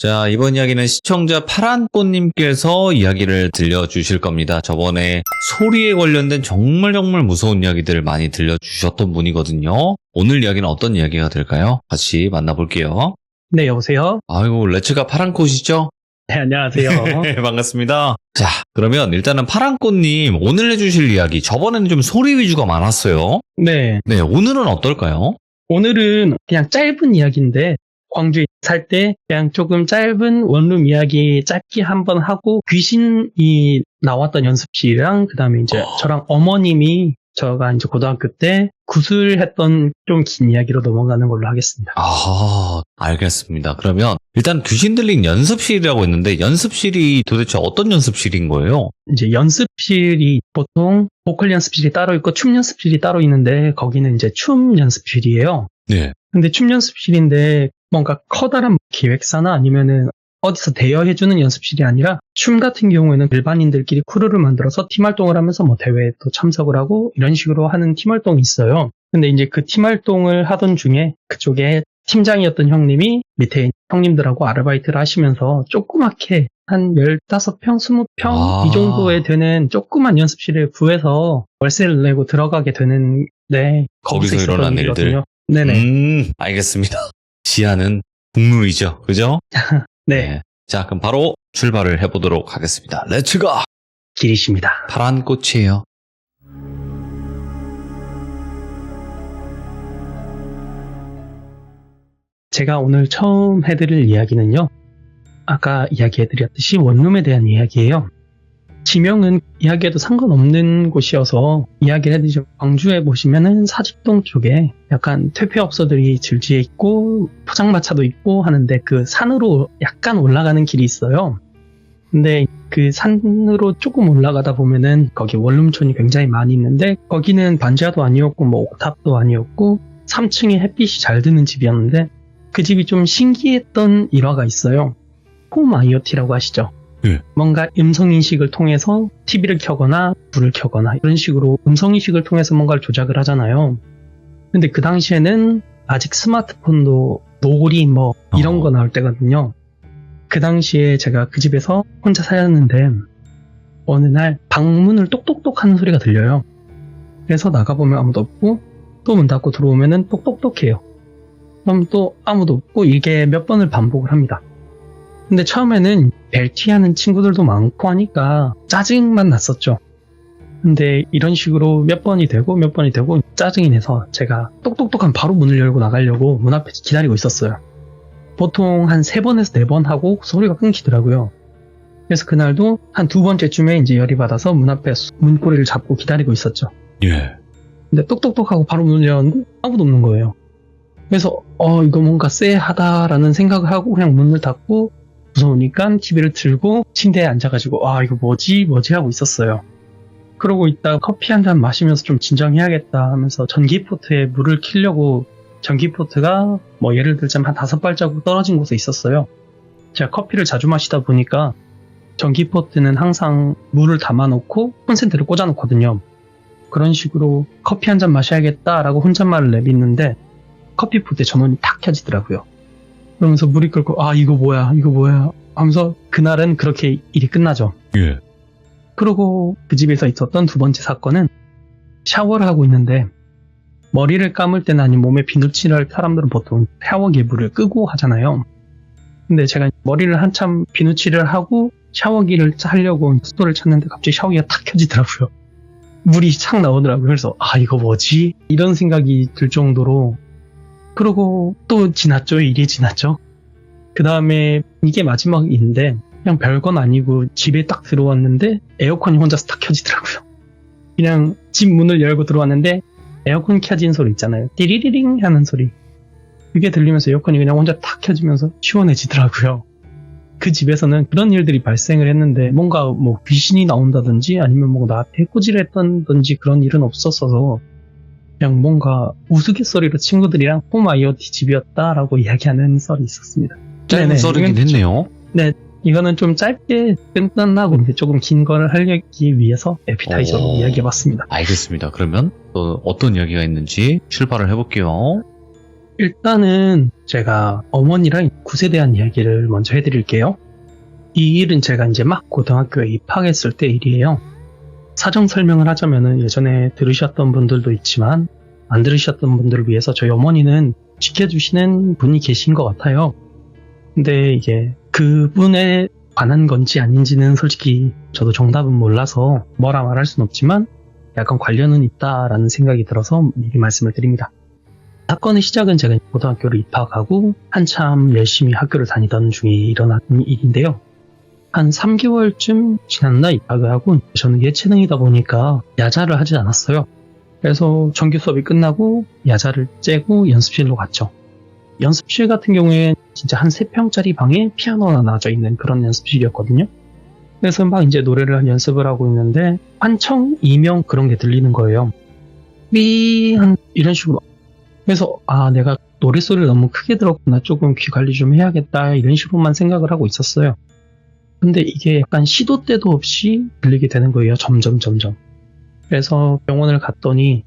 자, 이번 이야기는 시청자 파란꽃님께서 이야기를 들려주실 겁니다. 저번에 소리에 관련된 정말 무서운 이야기들을 많이 들려주셨던 분이거든요. 오늘 이야기는 어떤 이야기가 될까요? 같이 만나볼게요. 네, 여보세요? 아이고, 레츠가 파란꽃이죠? 네, 안녕하세요. 네, 반갑습니다. 자, 그러면 일단은 파란꽃님 오늘 해주실 이야기, 저번에는 좀 소리 위주가 많았어요. 네, 네, 오늘은 어떨까요? 오늘은 그냥 짧은 이야기인데, 광주에 살 때 그냥 조금 짧은 원룸 이야기 짧게 한번 하고, 귀신이 나왔던 연습실이랑, 그 다음에 이제 저랑 어머님이 저가 이제 고등학교 때 구슬했던 좀 긴 이야기로 넘어가는 걸로 하겠습니다. 아, 알겠습니다. 그러면 일단 귀신 들린 연습실이라고 했는데 연습실이 도대체 어떤 연습실인 거예요? 이제 연습실이 보통 보컬 연습실이 따로 있고 춤 연습실이 따로 있는데 거기는 이제 춤 연습실이에요. 네. 근데 춤 연습실인데 뭔가 커다란 기획사나 아니면은 어디서 대여해주는 연습실이 아니라 춤 같은 경우에는 일반인들끼리 크루를 만들어서 팀 활동을 하면서 뭐 대회에도 참석을 하고 이런 식으로 하는 팀 활동이 있어요. 근데 이제 그 팀 활동을 하던 중에 그쪽에 팀장이었던 형님이 밑에 형님들하고 아르바이트를 하시면서 조그맣게 한 15평, 20평 이 정도에 되는 조그만 연습실을 구해서 월세를 내고 들어가게 되는데 거기서 일어난 일들. 네네. 알겠습니다. 지하는 국룰이죠. 그죠? 네. 자, 그럼 바로 출발을 해보도록 하겠습니다. 렛츠고! 길이십니다. 파란 꽃이에요. 제가 오늘 처음 해드릴 이야기는요. 아까 이야기해드렸듯이 원룸에 대한 이야기예요. 지명은 이야기해도 상관없는 곳이어서 이야기를 해드리죠. 광주에 보시면은 사직동 쪽에 약간 퇴폐업소들이 질지에 있고 포장마차도 있고 하는데 그 산으로 약간 올라가는 길이 있어요. 근데 그 산으로 조금 올라가다 보면은 거기 원룸촌이 굉장히 많이 있는데 거기는 반지하도 아니었고 뭐 옥탑도 아니었고 3층에 햇빛이 잘 드는 집이었는데 그 집이 좀 신기했던 일화가 있어요. 홈 IoT라고 하시죠? 네. 뭔가 음성인식을 통해서 TV를 켜거나 불을 켜거나 이런 식으로 음성인식을 통해서 뭔가를 조작을 하잖아요. 근데 그 당시에는 아직 스마트폰도 노골이 뭐 이런 거 나올 때거든요. 그 당시에 제가 그 집에서 혼자 살았는데 어느 날 방문을 똑똑똑 하는 소리가 들려요. 그래서 나가보면 아무도 없고 또 문 닫고 들어오면은 똑똑똑 해요. 그럼 또 아무도 없고 이게 몇 번을 반복을 합니다. 근데 처음에는 벨티하는 친구들도 많고 하니까 짜증만 났었죠. 근데 이런 식으로 몇 번이 되고 짜증이 내서 제가 똑똑똑한 바로 문을 열고 나가려고 문 앞에 기다리고 있었어요. 보통 한 3번에서 4번 하고 소리가 끊기더라고요. 그래서 그날도 한 2번째쯤에 이제 열이 받아서 문 앞에 문고리를 잡고 기다리고 있었죠. 예. 근데 똑똑똑하고 바로 문을 열었는데 아무도 없는 거예요. 그래서 이거 뭔가 쎄하다라는 생각을 하고 그냥 문을 닫고 무서우니까 TV를 틀고 침대에 앉아가지고 이거 뭐지 하고 있었어요. 그러고 있다가 커피 한 잔 마시면서 좀 진정해야겠다 하면서 전기포트에 물을 켜려고 전기포트가 뭐 예를 들자면 한 5발자국 떨어진 곳에 있었어요. 제가 커피를 자주 마시다 보니까 전기포트는 항상 물을 담아놓고 콘센트를 꽂아놓거든요. 그런 식으로 커피 한 잔 마셔야겠다라고 혼잣말을 내뱉는데 커피포트에 전원이 탁 켜지더라고요. 그러면서 물이 끓고 이거 뭐야 하면서 그날은 그렇게 일이 끝나죠. 예. 그리고 그 집에서 있었던 2번째 사건은 샤워를 하고 있는데 머리를 감을 때나 아니면 몸에 비누칠을 할 사람들은 보통 샤워기에 물을 끄고 하잖아요. 근데 제가 머리를 한참 비누칠을 하고 샤워기를 하려고 스토를 찾는데 갑자기 샤워기가 탁 켜지더라고요. 물이 착 나오더라고요. 그래서 이거 뭐지? 이런 생각이 들 정도로. 그러고 또 지났죠. 일이 지났죠. 그 다음에 이게 마지막인데 그냥 별건 아니고 집에 딱 들어왔는데 에어컨이 혼자서 딱 켜지더라고요. 그냥 집 문을 열고 들어왔는데 에어컨 켜진 소리 있잖아요. 띠리리링 하는 소리. 그게 들리면서 에어컨이 그냥 혼자 탁 켜지면서 시원해지더라고요. 그 집에서는 그런 일들이 발생을 했는데 뭔가 뭐 귀신이 나온다든지 아니면 뭐 나한테 해코지를 했던지 그런 일은 없었어서 그냥 뭔가 우스갯소리로 친구들이랑 홈 IoT 집이었다라고 이야기하는 썰이 있었습니다. 짧은 썰이긴 했네요. 네, 이거는 좀 짧게 끝나고 조금 긴 거를 하기 위해서 에피타이저로 이야기해봤습니다. 알겠습니다. 그러면 또 어떤 이야기가 있는지 출발을 해볼게요. 일단은 제가 어머니랑 굿에 대한 이야기를 먼저 해드릴게요. 이 일은 제가 이제 막 고등학교에 입학했을 때 일이에요. 사정 설명을 하자면은 예전에 들으셨던 분들도 있지만 안 들으셨던 분들을 위해서 저희 어머니는 지켜주시는 분이 계신 것 같아요. 근데 이게 그분에 관한 건지 아닌지는 솔직히 저도 정답은 몰라서 뭐라 말할 순 없지만 약간 관련은 있다라는 생각이 들어서 미리 말씀을 드립니다. 사건의 시작은 제가 고등학교를 입학하고 한참 열심히 학교를 다니던 중에 일어난 일인데요. 한 3개월쯤 지났나 입학을 하고 저는 예체능이다 보니까 야자를 하지 않았어요. 그래서 정규 수업이 끝나고 야자를 째고 연습실로 갔죠. 연습실 같은 경우에 진짜 한 3평짜리 방에 피아노가 놔져 있는 그런 연습실이었거든요. 그래서 막 이제 노래를 연습을 하고 있는데 환청, 이명 그런 게 들리는 거예요. 삐한 이런 식으로. 그래서 내가 노랫소리를 너무 크게 들었구나, 조금 귀 관리 좀 해야겠다 이런 식으로만 생각을 하고 있었어요. 근데 이게 약간 시도 때도 없이 들리게 되는 거예요. 점점. 그래서 병원을 갔더니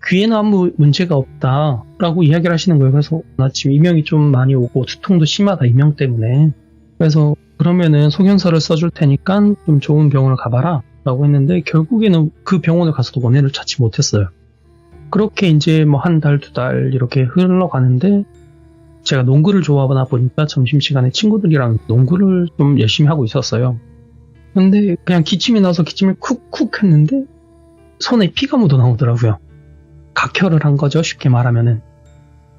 귀에는 아무 문제가 없다라고 이야기를 하시는 거예요. 그래서 나 지금 이명이 좀 많이 오고 두통도 심하다, 이명 때문에. 그래서 그러면은 소견서를 써줄 테니까 좀 좋은 병원을 가봐라 라고 했는데 결국에는 그 병원을 가서도 원인을 찾지 못했어요. 그렇게 이제 뭐 한 달, 2달 이렇게 흘러가는데 제가 농구를 좋아하다 보니까 점심시간에 친구들이랑 농구를 좀 열심히 하고 있었어요. 근데 그냥 기침이 나서 기침을 쿡쿡 했는데 손에 피가 묻어 나오더라고요. 각혈을 한 거죠, 쉽게 말하면은.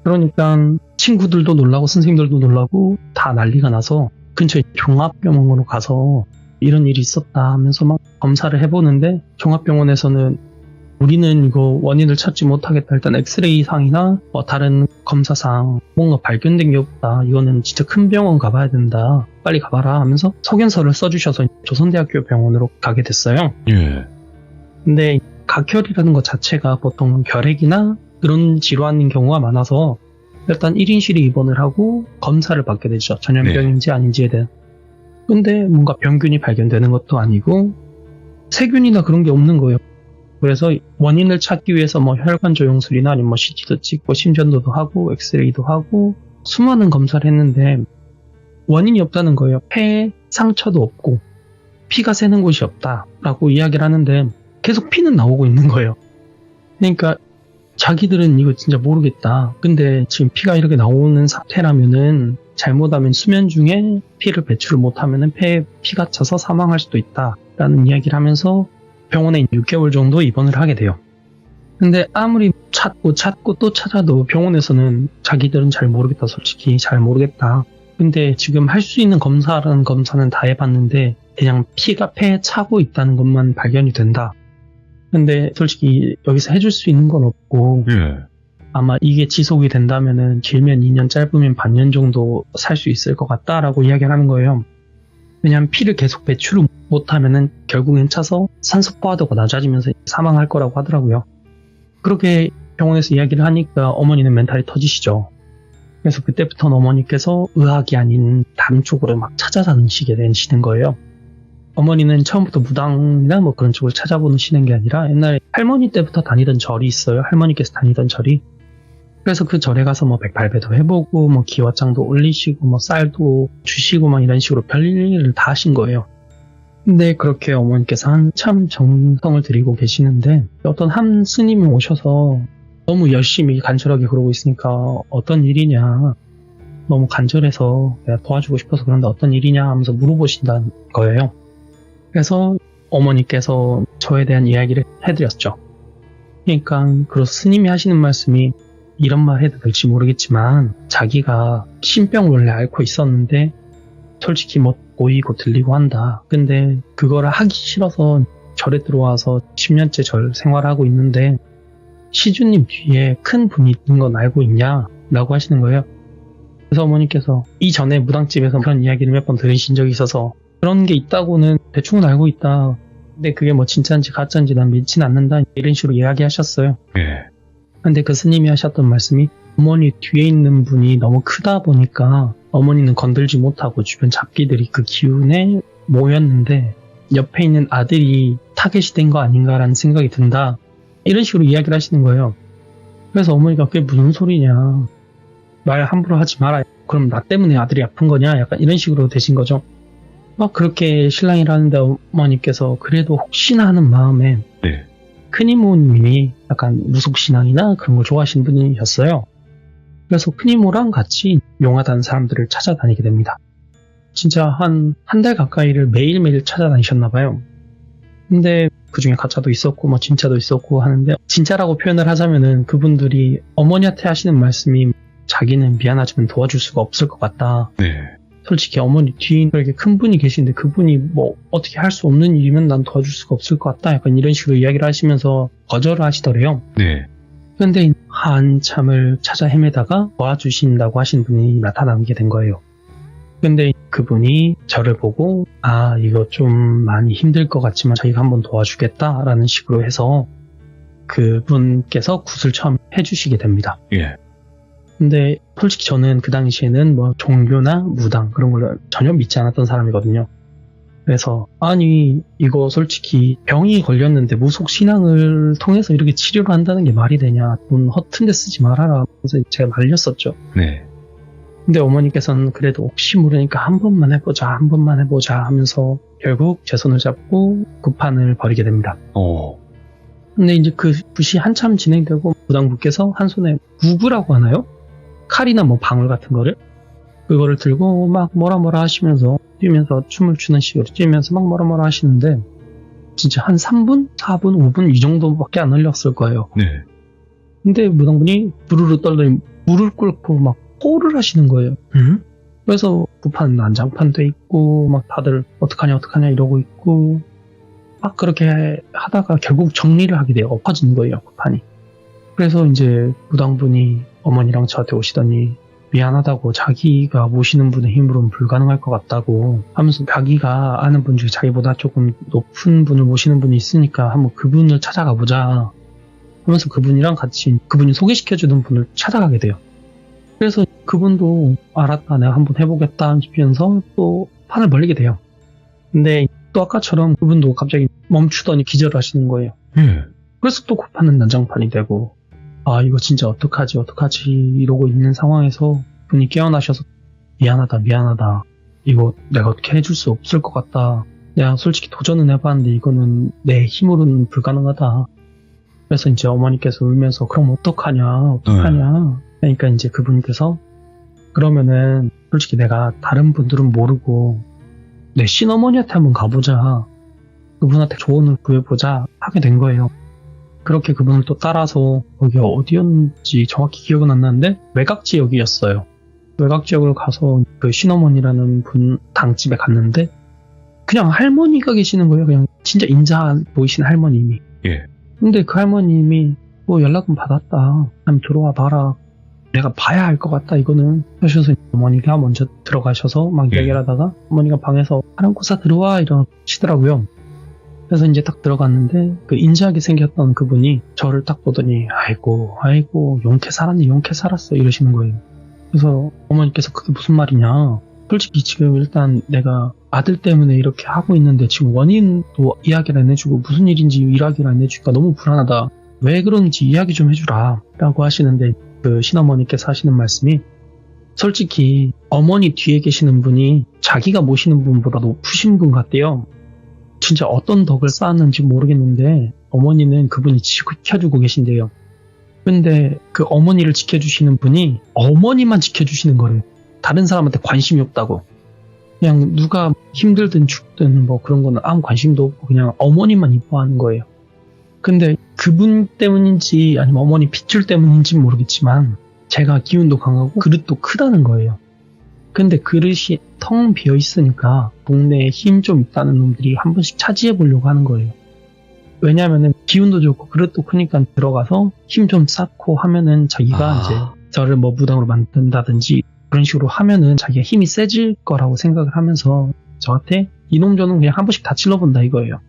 그러니까 친구들도 놀라고 선생님들도 놀라고 다 난리가 나서 근처에 종합병원으로 가서 이런 일이 있었다 하면서 막 검사를 해보는데 종합병원에서는 우리는 이거 원인을 찾지 못하겠다. 일단 엑스레이 상이나 다른 검사상 뭔가 발견된 게 없다. 이거는 진짜 큰 병원 가봐야 된다. 빨리 가봐라 하면서 소견서를 써주셔서 조선대학교 병원으로 가게 됐어요. 예. 근데 각혈이라는 것 자체가 보통 결핵이나 그런 질환인 경우가 많아서 일단 1인실에 입원을 하고 검사를 받게 되죠. 전염병인지 아닌지에 대한. 근데 뭔가 병균이 발견되는 것도 아니고 세균이나 그런 게 없는 거예요. 그래서 원인을 찾기 위해서 뭐 혈관 조영술이나 아니면 뭐 CT도 찍고 심전도도 하고 엑스레이도 하고 수많은 검사를 했는데 원인이 없다는 거예요. 폐에 상처도 없고 피가 새는 곳이 없다라고 이야기를 하는데 계속 피는 나오고 있는 거예요. 그러니까 자기들은 이거 진짜 모르겠다. 근데 지금 피가 이렇게 나오는 상태라면은 잘못하면 수면 중에 피를 배출을 못하면은 폐에 피가 차서 사망할 수도 있다라는 이야기를 하면서 병원에 6개월 정도 입원을 하게 돼요. 근데 아무리 찾고 또 찾아도 병원에서는 자기들은 잘 모르겠다, 솔직히 잘 모르겠다. 근데 지금 할 수 있는 검사라는 검사는 다 해봤는데 그냥 피가 폐에 차고 있다는 것만 발견이 된다. 근데 솔직히 여기서 해줄 수 있는 건 없고 아마 이게 지속이 된다면은 길면 2년, 짧으면 반년 정도 살 수 있을 것 같다라고 이야기를 하는 거예요. 왜냐하면 피를 계속 배출을 못하면은 결국엔 차서 산소 포화도가 낮아지면서 사망할 거라고 하더라고요. 그렇게 병원에서 이야기를 하니까 어머니는 멘탈이 터지시죠. 그래서 그때부터는 어머니께서 의학이 아닌 다른 쪽으로 막 찾아다니시게 되시는 거예요. 어머니는 처음부터 무당이나 뭐 그런 쪽을 찾아보시는 게 아니라 옛날에 할머니 때부터 다니던 절이 있어요. 할머니께서 다니던 절이. 그래서 그 절에 가서 뭐 108배도 해보고 뭐 기와장도 올리시고 뭐 쌀도 주시고 막 이런 식으로 별일을 다 하신 거예요. 근데 그렇게 어머니께서 한참 정성을 들이고 계시는데 어떤 한 스님이 오셔서 너무 열심히 간절하게 그러고 있으니까 어떤 일이냐, 너무 간절해서 내가 도와주고 싶어서 그런데 어떤 일이냐 하면서 물어보신다는 거예요. 그래서 어머니께서 저에 대한 이야기를 해드렸죠. 그러니까 그 스님이 하시는 말씀이 이런 말 해도 될지 모르겠지만 자기가 신병을 원래 앓고 있었는데 솔직히 뭐 보이고 들리고 한다. 근데 그거를 하기 싫어서 절에 들어와서 10년째 절 생활하고 있는데 시주님 뒤에 큰 분이 있는 건 알고 있냐? 라고 하시는 거예요. 그래서 어머니께서 이전에 무당집에서 그런 이야기를 몇 번 들으신 적이 있어서 그런 게 있다고는 대충은 알고 있다. 근데 그게 뭐 진짜인지 가짜인지 난 믿진 않는다. 이런 식으로 이야기하셨어요. 근데 그 스님이 하셨던 말씀이 어머니 뒤에 있는 분이 너무 크다 보니까 어머니는 건들지 못하고 주변 잡기들이 그 기운에 모였는데 옆에 있는 아들이 타겟이 된 거 아닌가라는 생각이 든다. 이런 식으로 이야기를 하시는 거예요. 그래서 어머니가 그게 무슨 소리냐. 말 함부로 하지 마라. 그럼 나 때문에 아들이 아픈 거냐? 약간 이런 식으로 되신 거죠. 막 그렇게 신랑이라 하는데 어머니께서 그래도 혹시나 하는 마음에 네. 큰이모님이 약간 무속신앙이나 그런 걸 좋아하시는 분이셨어요. 그래서 큰이모랑 같이 용하다는 사람들을 찾아다니게 됩니다. 진짜 한 달 가까이를 매일매일 찾아다니셨나봐요. 근데 그 중에 가짜도 있었고 뭐 진짜도 있었고 하는데, 진짜라고 표현을 하자면은 그분들이 어머니한테 하시는 말씀이 자기는 미안하지만 도와줄 수가 없을 것 같다. 네. 솔직히 어머니 뒤에 이렇게 큰 분이 계신데 그분이 뭐 어떻게 할 수 없는 일이면 난 도와줄 수가 없을 것 같다. 약간 이런 식으로 이야기를 하시면서 거절을 하시더래요. 네. 그런데 한참을 찾아 헤매다가 도와주신다고 하신 분이 나타나게 된 거예요. 근데 그분이 저를 보고 이거 좀 많이 힘들 것 같지만 자기가 한번 도와주겠다라는 식으로 해서 그분께서 굿을 처음 해주시게 됩니다. 예. 근데 솔직히 저는 그 당시에는 뭐 종교나 무당 그런 걸 전혀 믿지 않았던 사람이거든요. 그래서 아니 이거 솔직히 병이 걸렸는데 무속 신앙을 통해서 이렇게 치료를 한다는 게 말이 되냐, 돈 허튼 데 쓰지 말아라. 그래서 제가 말렸었죠. 네. 근데 어머니께서는 그래도 혹시 모르니까 한 번만 해보자 하면서 결국 제 손을 잡고 굿판을 벌이게 됩니다. 근데 이제 그 굿이 한참 진행되고 무당분께서 한 손에 무구라고 하나요? 칼이나 뭐 방울 같은 거를 그거를 들고 막 뭐라 하시면서 뛰면서 춤을 추는 식으로 뛰면서 막 뭐라 하시는데 진짜 한 3분? 4분? 5분 이 정도밖에 안 흘렸을 거예요. 네. 근데 무당분이 부르르 떨더니 물을 끓고 막 호를 하시는 거예요. 그래서 굿판 난장판도 있고 막 다들 어떡하냐 이러고 있고 막 그렇게 하다가 결국 정리를 하게 돼요. 엎어지는 거예요, 굿판이. 그래서 이제 무당분이 어머니랑 저한테 오시더니 미안하다고, 자기가 모시는 분의 힘으로는 불가능할 것 같다고 하면서 자기가 아는 분 중에 자기보다 조금 높은 분을 모시는 분이 있으니까 한번 그분을 찾아가 보자 하면서 그분이랑 같이 그분이 소개시켜주는 분을 찾아가게 돼요. 그래서 그분도 알았다, 내가 한번 해보겠다 하면서 또 판을 벌리게 돼요. 근데 또 아까처럼 그분도 갑자기 멈추더니 기절을 하시는 거예요. 그래서 또 굿판은 난장판이 되고 이거 진짜 어떡하지 이러고 있는 상황에서 분이 깨어나셔서 미안하다 이거 내가 어떻게 해줄 수 없을 것 같다, 내가 솔직히 도전은 해봤는데 이거는 내 힘으로는 불가능하다. 그래서 이제 어머니께서 울면서 그럼 어떡하냐 그러니까 이제 그분께서 그러면은 솔직히 내가 다른 분들은 모르고 내 신어머니한테 한번 가보자, 그분한테 조언을 구해보자 하게 된 거예요. 그렇게 그분을 또 따라서 거기가 어디였는지 정확히 기억은 안 나는데 외곽 지역이었어요. 외곽 지역을 가서 그 신어머니라는 분 당집에 갔는데 그냥 할머니가 계시는 거예요. 그냥 진짜 인자 보이시는 할머님이. 예. 근데 그 할머님이 뭐 연락은 받았다, 한번 들어와 봐라, 내가 봐야 할 것 같다 이거는 하셔서 어머니가 먼저 들어가셔서 막 얘기를 하다가 어머니가 방에서 하람고사 들어와 이러시더라고요. 그래서 이제 딱 들어갔는데 그 인자하게 생겼던 그분이 저를 딱 보더니 아이고 용케 살았어 이러시는 거예요. 그래서 어머니께서 그게 무슨 말이냐, 솔직히 지금 일단 내가 아들 때문에 이렇게 하고 있는데 지금 원인도 이야기를 안 해주고 무슨 일인지 이야기를 안 해주니까 너무 불안하다, 왜 그런지 이야기 좀 해주라 라고 하시는데 그 신어머니께서 하시는 말씀이 솔직히 어머니 뒤에 계시는 분이 자기가 모시는 분보다 높으신 분 같대요. 진짜 어떤 덕을 쌓았는지 모르겠는데 어머니는 그분이 지켜주고 계신데요. 근데 그 어머니를 지켜주시는 분이 어머니만 지켜주시는 거래요. 다른 사람한테 관심이 없다고. 그냥 누가 힘들든 죽든 뭐 그런 거는 아무 관심도 없고 그냥 어머니만 이뻐하는 거예요. 근데 그분 때문인지 아니면 어머니 핏줄 때문인지 모르겠지만 제가 기운도 강하고 그릇도 크다는 거예요. 근데 그릇이 텅 비어 있으니까 동네에 힘 좀 있다는 놈들이 한 번씩 차지해 보려고 하는 거예요. 왜냐하면은 기운도 좋고 그릇도 크니까 들어가서 힘 좀 쌓고 하면은 자기가 이제 저를 뭐 무당으로 만든다든지 그런 식으로 하면은 자기가 힘이 세질 거라고 생각을 하면서 저한테 이놈 저놈 그냥 한 번씩 다 찔러본다 이거예요.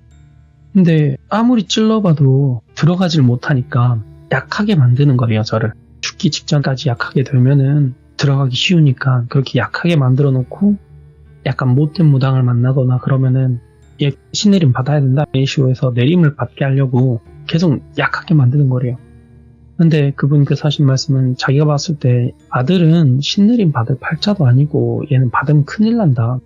근데 아무리 찔러봐도 들어가질 못하니까 약하게 만드는 거예요, 저를. 죽기 직전까지 약하게 되면은 들어가기 쉬우니까 그렇게 약하게 만들어 놓고 약간 못된 무당을 만나거나 그러면은 얘 신내림 받아야 된다 이런 식으로 해서 내림을 받게 하려고 계속 약하게 만드는 거래요. 근데 그분께서 하신 말씀은 자기가 봤을 때 아들은 신내림 받을 팔자도 아니고 얘는 받으면 큰일 난다.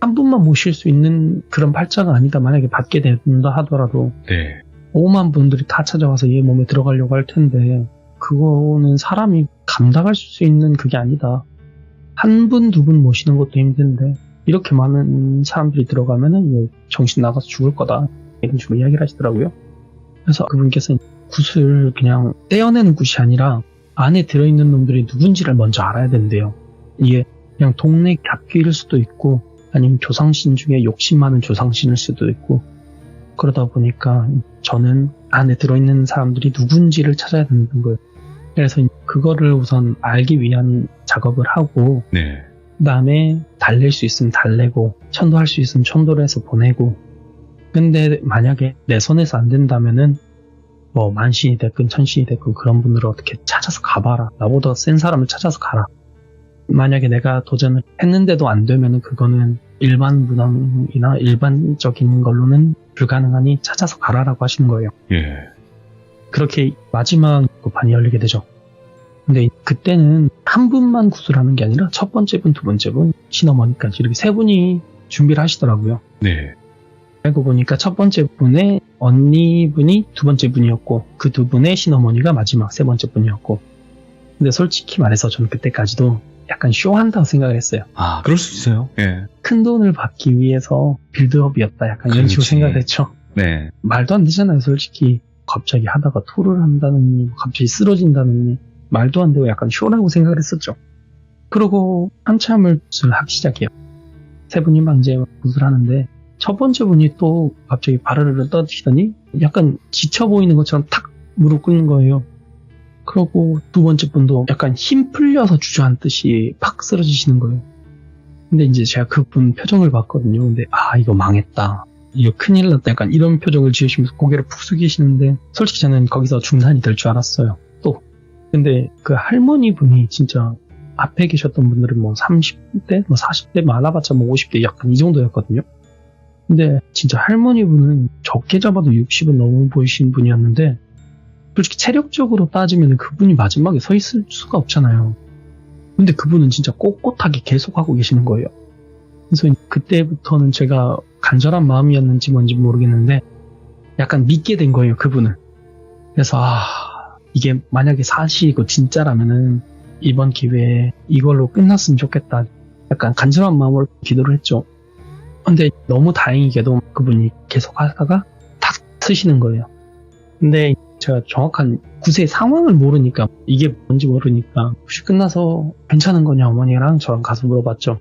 한 분만 모실 수 있는 그런 팔자가 아니다. 만약에 받게 된다 하더라도 네. 5만 분들이 다 찾아와서 얘 몸에 들어가려고 할 텐데 그거는 사람이 감당할 수 있는 그게 아니다. 한 분, 두 분 모시는 것도 힘든데 이렇게 많은 사람들이 들어가면은 얘 정신 나가서 죽을 거다. 이런 식으로 이야기를 하시더라고요. 그래서 그분께서 굿을 그냥 떼어내는 굿이 아니라 안에 들어있는 놈들이 누군지를 먼저 알아야 된대요. 이게 그냥 동네 갓귀일 수도 있고 아니면 조상신 중에 욕심 많은 조상신일 수도 있고 그러다 보니까 저는 안에 들어있는 사람들이 누군지를 찾아야 되는 거예요. 그래서 그거를 우선 알기 위한 작업을 하고 네. 그 다음에 달랠 수 있으면 달래고 천도할 수 있으면 천도를 해서 보내고 근데 만약에 내 손에서 안 된다면은 뭐 만신이 됐건 천신이 됐건 그런 분들을 어떻게 찾아서 가봐라. 나보다 센 사람을 찾아서 가라. 만약에 내가 도전을 했는데도 안 되면은 그거는 일반 무당이나 일반적인 걸로는 불가능하니 찾아서 가라라고 하시는 거예요. 예. 그렇게 마지막 판이 열리게 되죠. 근데 그때는 한 분만 구슬하는 게 아니라 첫 번째 분, 두 번째 분, 신어머니까지 이렇게 세 분이 준비를 하시더라고요. 네. 알고 보니까 첫 번째 분의 언니분이 두 번째 분이었고 그 두 분의 신어머니가 마지막 세 번째 분이었고 근데 솔직히 말해서 저는 그때까지도 약간 쇼한다고 생각을 했어요. 아, 그럴 수 있어요. 예. 큰 돈을 받기 위해서 빌드업이었다 약간 이런 식으로 그렇지. 생각을 했죠. 네. 말도 안 되잖아요 솔직히. 갑자기 하다가 토를 한다느니 갑자기 쓰러진다느니 말도 안 되고 약간 쇼라고 생각을 했었죠. 그러고 한참을 굿을 하기 시작해요. 세 분이 막 이제 굿을 하는데 첫 번째 분이 또 갑자기 바르르 떠드시더니 약간 지쳐 보이는 것처럼 탁 무릎 꿇는 거예요. 그러고 두 번째 분도 약간 힘 풀려서 주저앉듯이 팍 쓰러지시는 거예요. 근데 이제 제가 그분 표정을 봤거든요. 근데 아 이거 망했다. 이거 큰일 났다. 약간 이런 표정을 지으시면서 고개를 푹 숙이시는데 솔직히 저는 거기서 중단이 될 줄 알았어요. 또 근데 그 할머니 분이 진짜 앞에 계셨던 분들은 뭐 30대, 뭐 40대, 많아봤자 뭐 50대 약간 이 정도였거든요. 근데 진짜 할머니 분은 적게 잡아도 60은 넘어 보이신 분이었는데 솔직히 체력적으로 따지면 그분이 마지막에 서 있을 수가 없잖아요. 근데 그분은 진짜 꼿꼿하게 계속 하고 계시는 거예요. 그래서 그때부터는 제가 간절한 마음이었는지 뭔지 모르겠는데 약간 믿게 된 거예요, 그분을. 그래서 이게 만약에 사실이고 진짜라면은 이번 기회에 이걸로 끝났으면 좋겠다. 약간 간절한 마음으로 기도를 했죠. 근데 너무 다행이게도 그분이 계속 하다가 탁 트시는 거예요. 근데 제가 정확한 굿의 상황을 모르니까 이게 뭔지 모르니까 혹시 끝나서 괜찮은 거냐 어머니랑 저랑 가서 물어봤죠.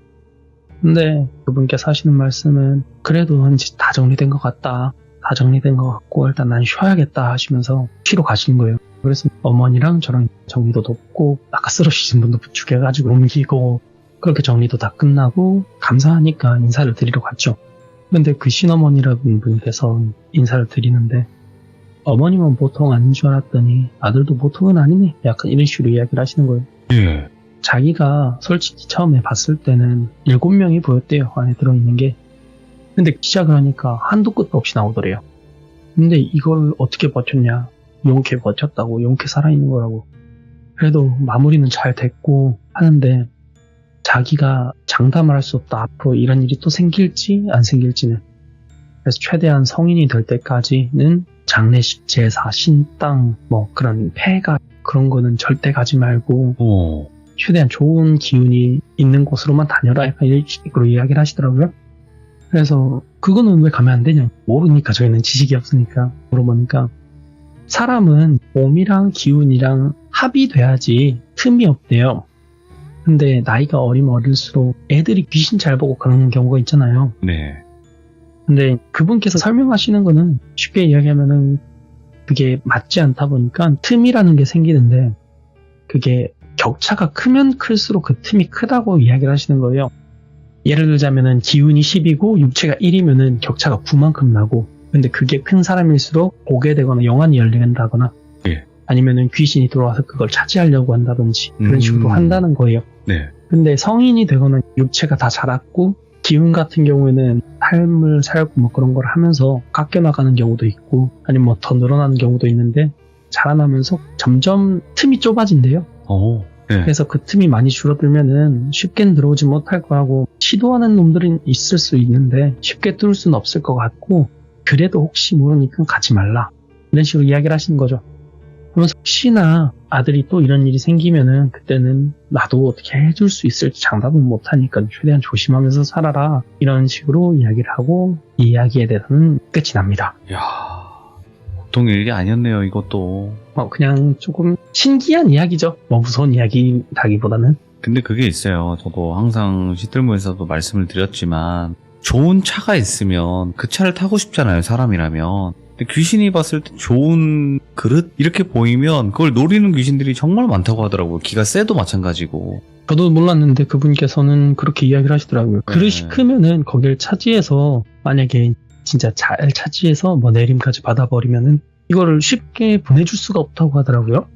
근데 그분께서 하시는 말씀은 그래도 이제 다 정리된 것 같다. 다 정리된 것 같고 일단 난 쉬어야겠다 하시면서 쉬러 가신 거예요. 그래서 어머니랑 저랑 정리도 돕고 아까 쓰러지신 분도 부축해가지고 옮기고 그렇게 정리도 다 끝나고 감사하니까 인사를 드리러 갔죠. 근데 그 신어머니라는 분께서 인사를 드리는데 어머님은 보통 아닌 줄 알았더니 아들도 보통은 아니네. 약간 이런 식으로 이야기를 하시는 거예요. 예. 자기가 솔직히 처음에 봤을 때는 7명이 보였대요. 안에 들어있는 게. 근데 시작을 하니까 한도 끝도 없이 나오더래요. 근데 이걸 어떻게 버텼냐. 용케 버텼다고. 용케 살아있는 거라고. 그래도 마무리는 잘 됐고 하는데 자기가 장담을 할 수 없다. 앞으로 이런 일이 또 생길지 안 생길지는. 그래서 최대한 성인이 될 때까지는 장례식, 제사, 신당, 뭐 그런 폐가 그런 거는 절대 가지 말고 최대한 좋은 기운이 있는 곳으로만 다녀라. 약간 이런 식으로 이야기를 하시더라고요. 그래서 그거는 왜 가면 안 되냐. 모르니까 저희는 지식이 없으니까 물어보니까 사람은 몸이랑 기운이랑 합이 돼야지 틈이 없대요. 근데 나이가 어리면 어릴수록 애들이 귀신 잘 보고 그런 경우가 있잖아요. 네. 근데 그분께서 설명하시는 거는 쉽게 이야기하면은 그게 맞지 않다 보니까 틈이라는 게 생기는데 그게 격차가 크면 클수록 그 틈이 크다고 이야기를 하시는 거예요. 예를 들자면은 기운이 10이고 육체가 1이면은 격차가 9만큼 나고 근데 그게 큰 사람일수록 보게 되거나 영안이 열린다거나 예. 아니면은 귀신이 들어와서 그걸 차지하려고 한다든지 그런 식으로 한다는 거예요. 네. 근데 성인이 되거나 육체가 다 자랐고 기운 같은 경우에는 삶을 살고 뭐 그런 걸 하면서 깎여 나가는 경우도 있고 아니면 뭐 더 늘어나는 경우도 있는데 자라나면서 점점 틈이 좁아진대요. 네. 그래서 그 틈이 많이 줄어들면은 쉽게 들어오지 못할 거라고 시도하는 놈들은 있을 수 있는데 쉽게 뚫을 수는 없을 것 같고 그래도 혹시 모르니까 가지 말라. 이런 식으로 이야기를 하시는 거죠. 그러면서 혹시나 아들이 또 이런 일이 생기면은 그때는 나도 어떻게 해줄 수 있을지 장담은 못하니까 최대한 조심하면서 살아라. 이런 식으로 이야기를 하고 이 이야기에 대해서는 끝이 납니다. 이야, 보통 일이 아니었네요, 이것도. 그냥 조금 신기한 이야기죠. 무서운 이야기라기보다는. 근데 그게 있어요. 저도 항상 시들모에서도 말씀을 드렸지만 좋은 차가 있으면 그 차를 타고 싶잖아요, 사람이라면. 근데 귀신이 봤을 때 좋은 그릇? 이렇게 보이면 그걸 노리는 귀신들이 정말 많다고 하더라고요. 기가 세도 마찬가지고. 저도 몰랐는데 그분께서는 그렇게 이야기를 하시더라고요. 그릇이 크면은 거길 차지해서 만약에 진짜 잘 차지해서 내림까지 받아버리면은 이거를 쉽게 보내줄 수가 없다고 하더라고요.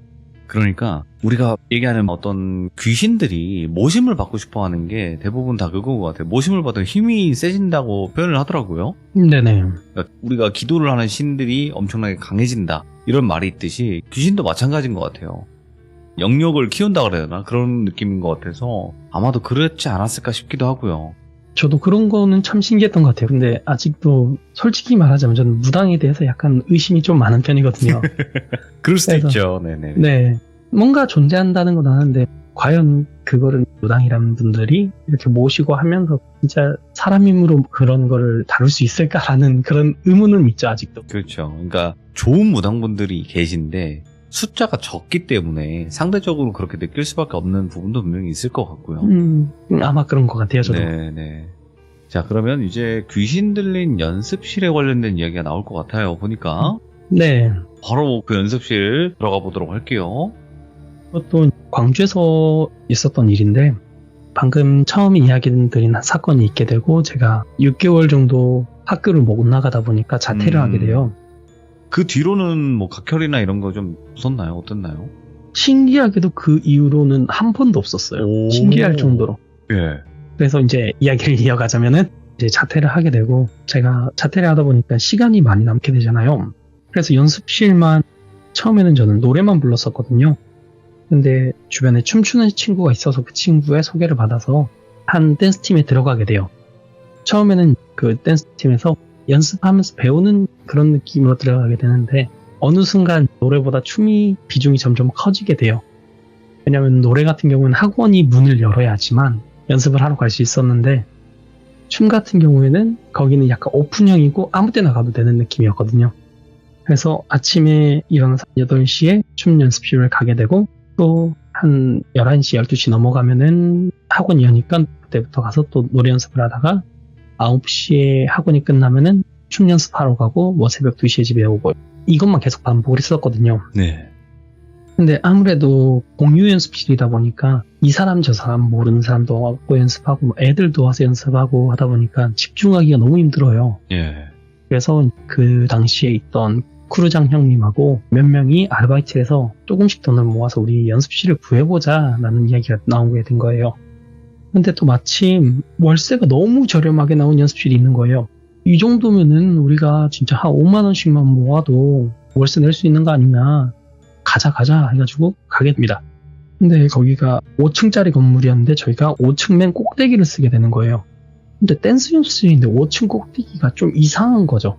그러니까 우리가 얘기하는 어떤 귀신들이 모심을 받고 싶어 하는 게 대부분 다 그건 것 같아요. 모심을 받으면 힘이 세진다고 표현을 하더라고요. 네네. 그러니까 우리가 기도를 하는 신들이 엄청나게 강해진다. 이런 말이 있듯이 귀신도 마찬가지인 것 같아요. 영역을 키운다 그래야 되나? 그런 느낌인 것 같아서 아마도 그랬지 않았을까 싶기도 하고요. 저도 그런 거는 참 신기했던 것 같아요. 근데 아직도 솔직히 말하자면 저는 무당에 대해서 약간 의심이 좀 많은 편이거든요. 그럴 수도 그래서, 있죠. 네네. 네. 뭔가 존재한다는 건 아는데 과연 그거를 무당이라는 분들이 이렇게 모시고 하면서 진짜 사람 힘으로 그런 거를 다룰 수 있을까라는 그런 의문은 있죠, 아직도. 그렇죠. 그러니까 좋은 무당분들이 계신데 숫자가 적기 때문에 상대적으로 그렇게 느낄 수밖에 없는 부분도 분명히 있을 것 같고요. 아마 그런 것 같아요, 저도. 네네. 자, 그러면 이제 귀신 들린 연습실에 관련된 이야기가 나올 것 같아요. 보니까. 네. 바로 그 연습실 들어가 보도록 할게요. 그것도 광주에서 있었던 일인데 방금 처음 이야기 드린 사건이 있게 되고 제가 6개월 정도 학교를 못 나가다 보니까 자퇴를 하게 돼요. 그 뒤로는 뭐 각혈이나 이런 거 좀 무섭나요? 어땠나요? 신기하게도 그 이후로는 한 번도 없었어요. 신기할 정도로. 예. 그래서 이제 이야기를 이어가자면은 이제 자퇴를 하게 되고 제가 자퇴를 하다 보니까 시간이 많이 남게 되잖아요. 그래서 연습실만 처음에는 저는 노래만 불렀었거든요. 근데 주변에 춤추는 친구가 있어서 그 친구의 소개를 받아서 한 댄스팀에 들어가게 돼요. 처음에는 그 댄스팀에서 연습하면서 배우는 그런 느낌으로 들어가게 되는데 어느 순간 노래보다 춤이 비중이 점점 커지게 돼요. 왜냐하면 노래 같은 경우는 학원이 문을 열어야지만 연습을 하러 갈 수 있었는데 춤 같은 경우에는 거기는 약간 오픈형이고 아무 때나 가도 되는 느낌이었거든요. 그래서 아침에 일어나서 8시에 춤 연습실을 가게 되고 또 한 11시, 12시 넘어가면은 학원이 여니까 그때부터 가서 또 노래 연습을 하다가 9시에 학원이 끝나면은 춤 연습하러 가고 뭐 새벽 2시에 집에 오고 이것만 계속 반복을 했었거든요. 네. 근데 아무래도 공유 연습실이다 보니까 이 사람 저 사람 모르는 사람도 와서 연습하고 뭐 애들도 와서 연습하고 하다 보니까 집중하기가 너무 힘들어요. 예. 그래서 그 당시에 있던 크루장 형님하고 몇 명이 아르바이트를 해서 조금씩 돈을 모아서 우리 연습실을 구해보자 라는 이야기가 나오게 된 거예요. 근데 또 마침 월세가 너무 저렴하게 나온 연습실이 있는 거예요. 이 정도면은 우리가 진짜 한 5만 원씩만 모아도 월세 낼 수 있는 거 아니냐. 가자 해가지고 가게 됩니다. 근데 거기가 5층짜리 건물이었는데 저희가 5층 맨 꼭대기를 쓰게 되는 거예요. 근데 댄스 연습실인데 5층 꼭대기가 좀 이상한 거죠.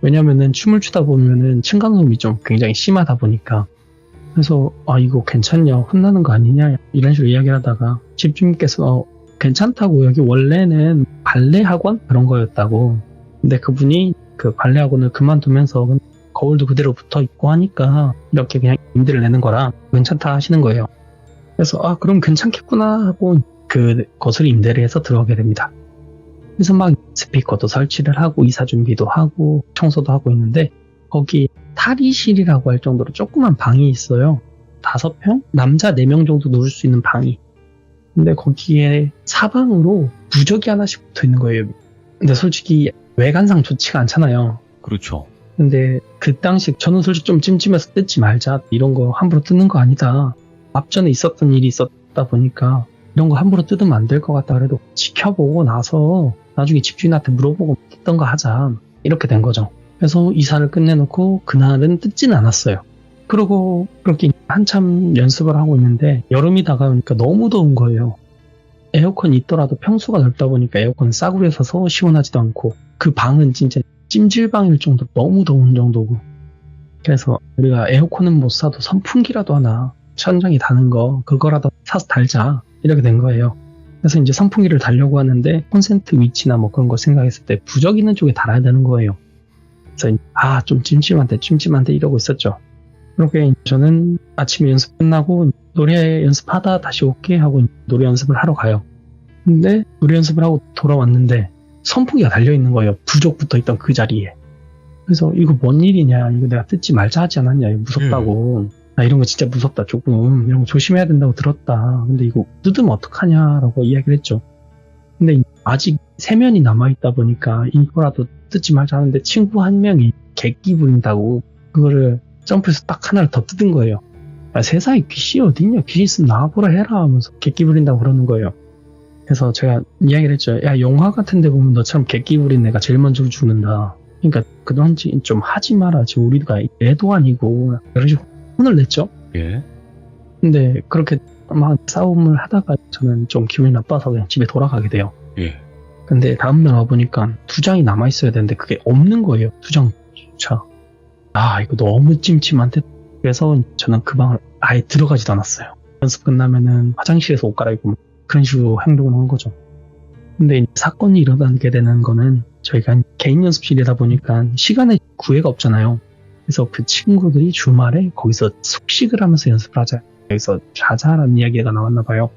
왜냐면은 춤을 추다 보면은 층간소음이 좀 굉장히 심하다 보니까. 그래서 이거 괜찮냐, 혼나는 거 아니냐 이런 식으로 이야기를 하다가 집주인께서 괜찮다고, 여기 원래는 발레 학원 그런 거였다고. 근데 그분이 그 발레 학원을 그만두면서 거울도 그대로 붙어 있고 하니까 이렇게 그냥 임대를 내는 거라 괜찮다 하시는 거예요. 그래서 그럼 괜찮겠구나 하고 그 것을 임대를 해서 들어가게 됩니다. 그래서 막 스피커도 설치를 하고 이사 준비도 하고 청소도 하고 있는데 거기 탈의실이라고 할 정도로 조그만 방이 있어요. 5평? 남자 4명 정도 누울 수 있는 방이. 근데 거기에 사방으로 무적이 하나씩 붙어 있는 거예요. 근데 솔직히 외관상 좋지가 않잖아요. 그렇죠. 근데 그 당시 저는 솔직히 좀 찜찜해서 뜯지 말자, 이런 거 함부로 뜯는 거 아니다. 앞전에 있었던 일이 있었다 보니까 이런 거 함부로 뜯으면 안 될 것 같다. 그래도 지켜보고 나서 나중에 집주인한테 물어보고 뜯던 거 하자, 이렇게 된 거죠. 그래서 이사를 끝내놓고 그날은 뜯지는 않았어요. 그러고 그렇게 한참 연습을 하고 있는데 여름이 다가오니까 너무 더운 거예요. 에어컨이 있더라도 평수가 넓다 보니까 에어컨은 싸구려 서서 시원하지도 않고 그 방은 진짜 찜질방일 정도로 너무 더운 정도고, 그래서 우리가 에어컨은 못 사도 선풍기라도 하나 천장이 다는 거 그거라도 사서 달자 이렇게 된 거예요. 그래서 이제 선풍기를 달려고 하는데 콘센트 위치나 뭐 그런 거 생각했을 때 부적 있는 쪽에 달아야 되는 거예요. 그래서 좀 찜찜한데 이러고 있었죠. 그렇게 저는 아침에 연습 끝나고 노래 연습하다 다시 올게 하고 노래 연습을 하러 가요. 근데 노래 연습을 하고 돌아왔는데 선풍기가 달려있는 거예요. 부적 붙어있던 그 자리에. 그래서 이거 뭔 일이냐, 이거 내가 뜯지 말자 하지 않았냐, 이거 무섭다고. 나 이런 거 진짜 무섭다, 조금 이런 거 조심해야 된다고 들었다. 근데 이거 뜯으면 어떡하냐라고 이야기를 했죠. 근데 아직 세면이 남아있다 보니까 이거라도 뜯지 말자 하는데 친구 한 명이 객기 부린다고 그거를 점프해서 딱 하나를 더 뜯은 거예요. 세상에 귀신이 어딨냐, 귀신 있으면 나와보라 해라 하면서 객기 부린다고 그러는 거예요. 그래서 제가 이야기를 했죠. 야, 영화 같은 데 보면 너처럼 객기 부린 애가 제일 먼저 죽는다. 그러니까 그동안 좀 하지 마라. 지금 우리가 애도 아니고. 이런 식으로 혼을 냈죠. 예. 근데 그렇게 막 싸움을 하다가 저는 좀 기분이 나빠서 그냥 집에 돌아가게 돼요. 예. 근데 다음날 와보니까 2장이 남아있어야 되는데 그게 없는 거예요. 2장조차. 이거 너무 찜찜한데. 그래서 저는 그 방을 아예 들어가지도 않았어요. 연습 끝나면은 화장실에서 옷 갈아입고 그런 식으로 행동을 한 거죠. 근데 사건이 일어나게 되는 거는 저희가 개인 연습실이다 보니까 시간에 구애가 없잖아요. 그래서 그 친구들이 주말에 거기서 숙식을 하면서 연습을 하자. 여기서 자자라는 이야기가 나왔나 봐요.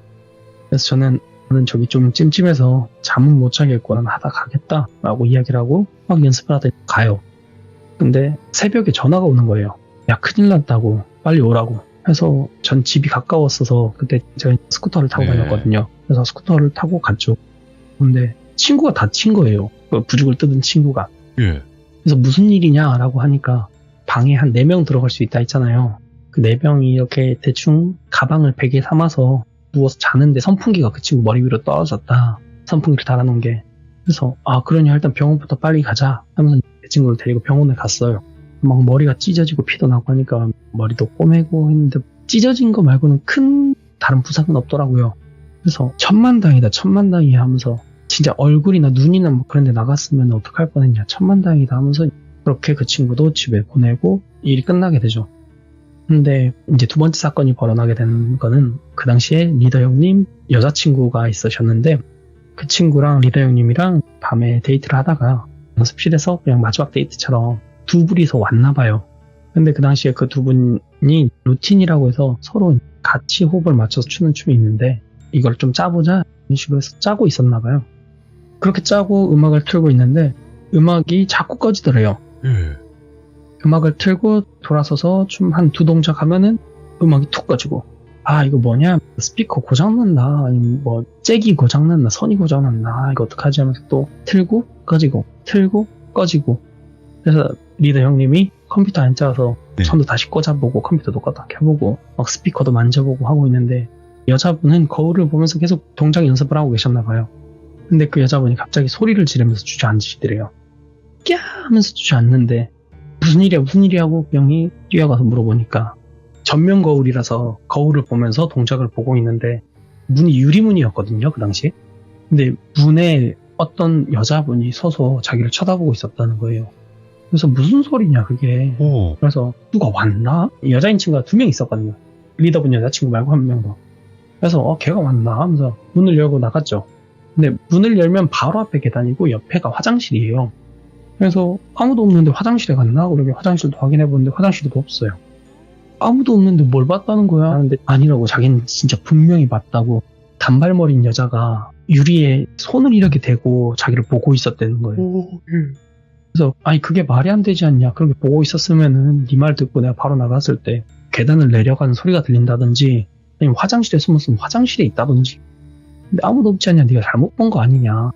그래서 저는 저기 좀 찜찜해서 잠은 못 자겠고 난 하다 가겠다라고 이야기를 하고 막 연습을 하다 가요. 근데 새벽에 전화가 오는 거예요. 야, 큰일 났다고, 빨리 오라고. 해서 전 집이 가까웠어서 그때 제가 스쿠터를 타고 다녔거든요. 그래서 스쿠터를 타고 갔죠. 근데 친구가 다친 거예요. 그 부죽을 뜯은 친구가. 예. 그래서 무슨 일이냐라고 하니까 방에 한 4명 들어갈 수 있다 했잖아요. 그 4명이 이렇게 대충 가방을 베개에 삼아서 누워서 자는데 선풍기가 그 친구 머리 위로 떨어졌다. 선풍기를 달아놓은 게. 그래서 그러니 일단 병원부터 빨리 가자 하면서 그 친구를 데리고 병원에 갔어요. 막 머리가 찢어지고 피도 나고 하니까 머리도 꼬매고 했는데 찢어진 거 말고는 큰 다른 부상은 없더라고요. 그래서 천만다행이다 하면서 진짜 얼굴이나 눈이나 뭐 그런 데 나갔으면 어떡할 뻔했냐, 천만다행이다 하면서 그렇게 그 친구도 집에 보내고 일이 끝나게 되죠. 근데 이제 두 번째 사건이 벌어나게 된 거는 그 당시에 리더 형님 여자친구가 있으셨는데 그 친구랑 리더 형님이랑 밤에 데이트를 하다가 연습실에서 그냥 마지막 데이트처럼 두 분이서 왔나 봐요. 근데 그 당시에 그 두 분이 루틴이라고 해서 서로 같이 호흡을 맞춰서 추는 춤이 있는데 이걸 좀 짜보자 이런 식으로 해서 짜고 있었나 봐요. 그렇게 짜고 음악을 틀고 있는데 음악이 자꾸 꺼지더래요. 음악을 틀고 돌아서서 춤 한 2동작 하면은 음악이 툭 꺼지고, 이거 뭐냐, 스피커 고장났나, 아니면 뭐 잭이 고장났나, 선이 고장났나, 이거 어떡하지 하면서 또 틀고 꺼지고 틀고 꺼지고. 그래서 리더 형님이 컴퓨터 앉아서 손도 다시 꽂아보고 컴퓨터도 껐다 켜보고 막 스피커도 만져보고 하고 있는데 여자분은 거울을 보면서 계속 동작 연습을 하고 계셨나 봐요. 근데 그 여자분이 갑자기 소리를 지르면서 주저앉으시더래요. 꺄 하면서 주저앉는데 무슨 일이야 하고 형이 뛰어가서 물어보니까 전면 거울이라서 거울을 보면서 동작을 보고 있는데 문이 유리문이었거든요, 그 당시에. 근데 문에 어떤 여자분이 서서 자기를 쳐다보고 있었다는 거예요. 그래서 무슨 소리냐 그게. 그래서 누가 왔나? 여자인 친구가 2명 있었거든요. 리더분 여자친구 말고 1명 더. 그래서 걔가 왔나 하면서 문을 열고 나갔죠. 근데 문을 열면 바로 앞에 계단이고 옆에가 화장실이에요. 그래서 아무도 없는데 화장실에 갔나? 그러게 화장실도 확인해보는데 화장실도 없어요. 아무도 없는데 뭘 봤다는 거야? 하는데 아니라고, 자기는 진짜 분명히 봤다고. 단발머리인 여자가 유리에 손을 이렇게 대고 자기를 보고 있었다는 거예요. 그래서 그게 말이 안 되지 않냐, 그렇게 보고 있었으면은 네 말 듣고 내가 바로 나갔을 때 계단을 내려가는 소리가 들린다든지 아니면 화장실에 숨었으면 화장실에 있다든지. 근데 아무도 없지 않냐, 네가 잘못 본 거 아니냐,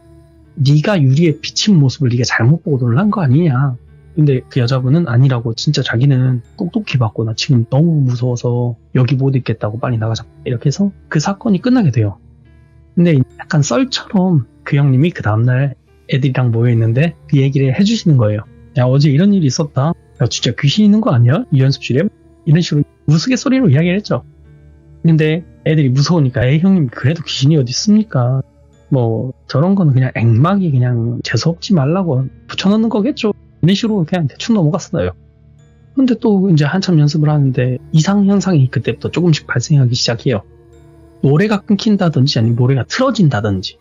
네가 유리에 비친 모습을 네가 잘못 보고 놀란 거 아니냐. 근데 그 여자분은 아니라고, 진짜 자기는 똑똑히 봤고 나 지금 너무 무서워서 여기 못 있겠다고 빨리 나가자 이렇게 해서 그 사건이 끝나게 돼요. 근데 약간 썰처럼 그 형님이 그 다음날 애들이랑 모여있는데 그 얘기를 해주시는 거예요. 야, 어제 이런 일이 있었다. 야, 진짜 귀신 있는 거 아니야? 이 연습실에? 이런 식으로 우스갯소리로 이야기를 했죠. 근데 애들이 무서우니까 에이 형님 그래도 귀신이 어디 있습니까? 뭐 저런 거는 그냥 액막이 그냥 재수없지 말라고 붙여넣는 거겠죠. 이런 식으로 그냥 대충 넘어갔어요. 근데 또 이제 한참 연습을 하는데 이상 현상이 그때부터 조금씩 발생하기 시작해요. 노래가 끊긴다든지 아니면 노래가 틀어진다든지.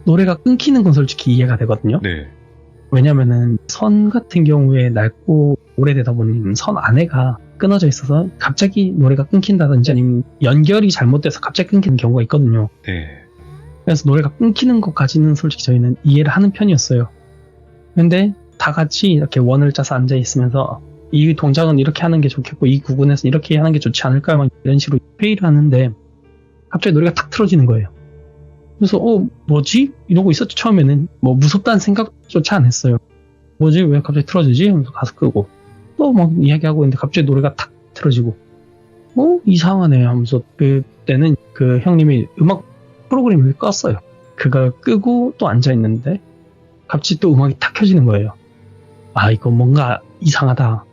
노래가 끊기는 건 솔직히 이해가 되거든요. 네. 왜냐면은 선 같은 경우에 낡고 오래되다 보니 선 안에가 끊어져 있어서 갑자기 노래가 끊긴다든지 아니면 연결이 잘못돼서 갑자기 끊기는 경우가 있거든요. 네. 그래서 노래가 끊기는 것까지는 솔직히 저희는 이해를 하는 편이었어요. 근데 다 같이 이렇게 원을 짜서 앉아 있으면서 이 동작은 이렇게 하는 게 좋겠고 이 구분에서 이렇게 하는 게 좋지 않을까요? 막 이런 식으로 회의를 하는데 갑자기 노래가 탁 틀어지는 거예요. 그래서 뭐지? 이러고 있었죠. 처음에는 뭐 무섭다는 생각조차 안 했어요. 뭐지? 왜 갑자기 틀어지지? 하면서 가서 끄고 또 막 이야기하고 있는데 갑자기 노래가 탁 틀어지고 이상하네 하면서 그때는 그 형님이 음악 프로그램을 껐어요. 그걸 끄고 또 앉아있는데 갑자기 또 음악이 탁 켜지는 거예요. 아 이거 뭔가 이상하다.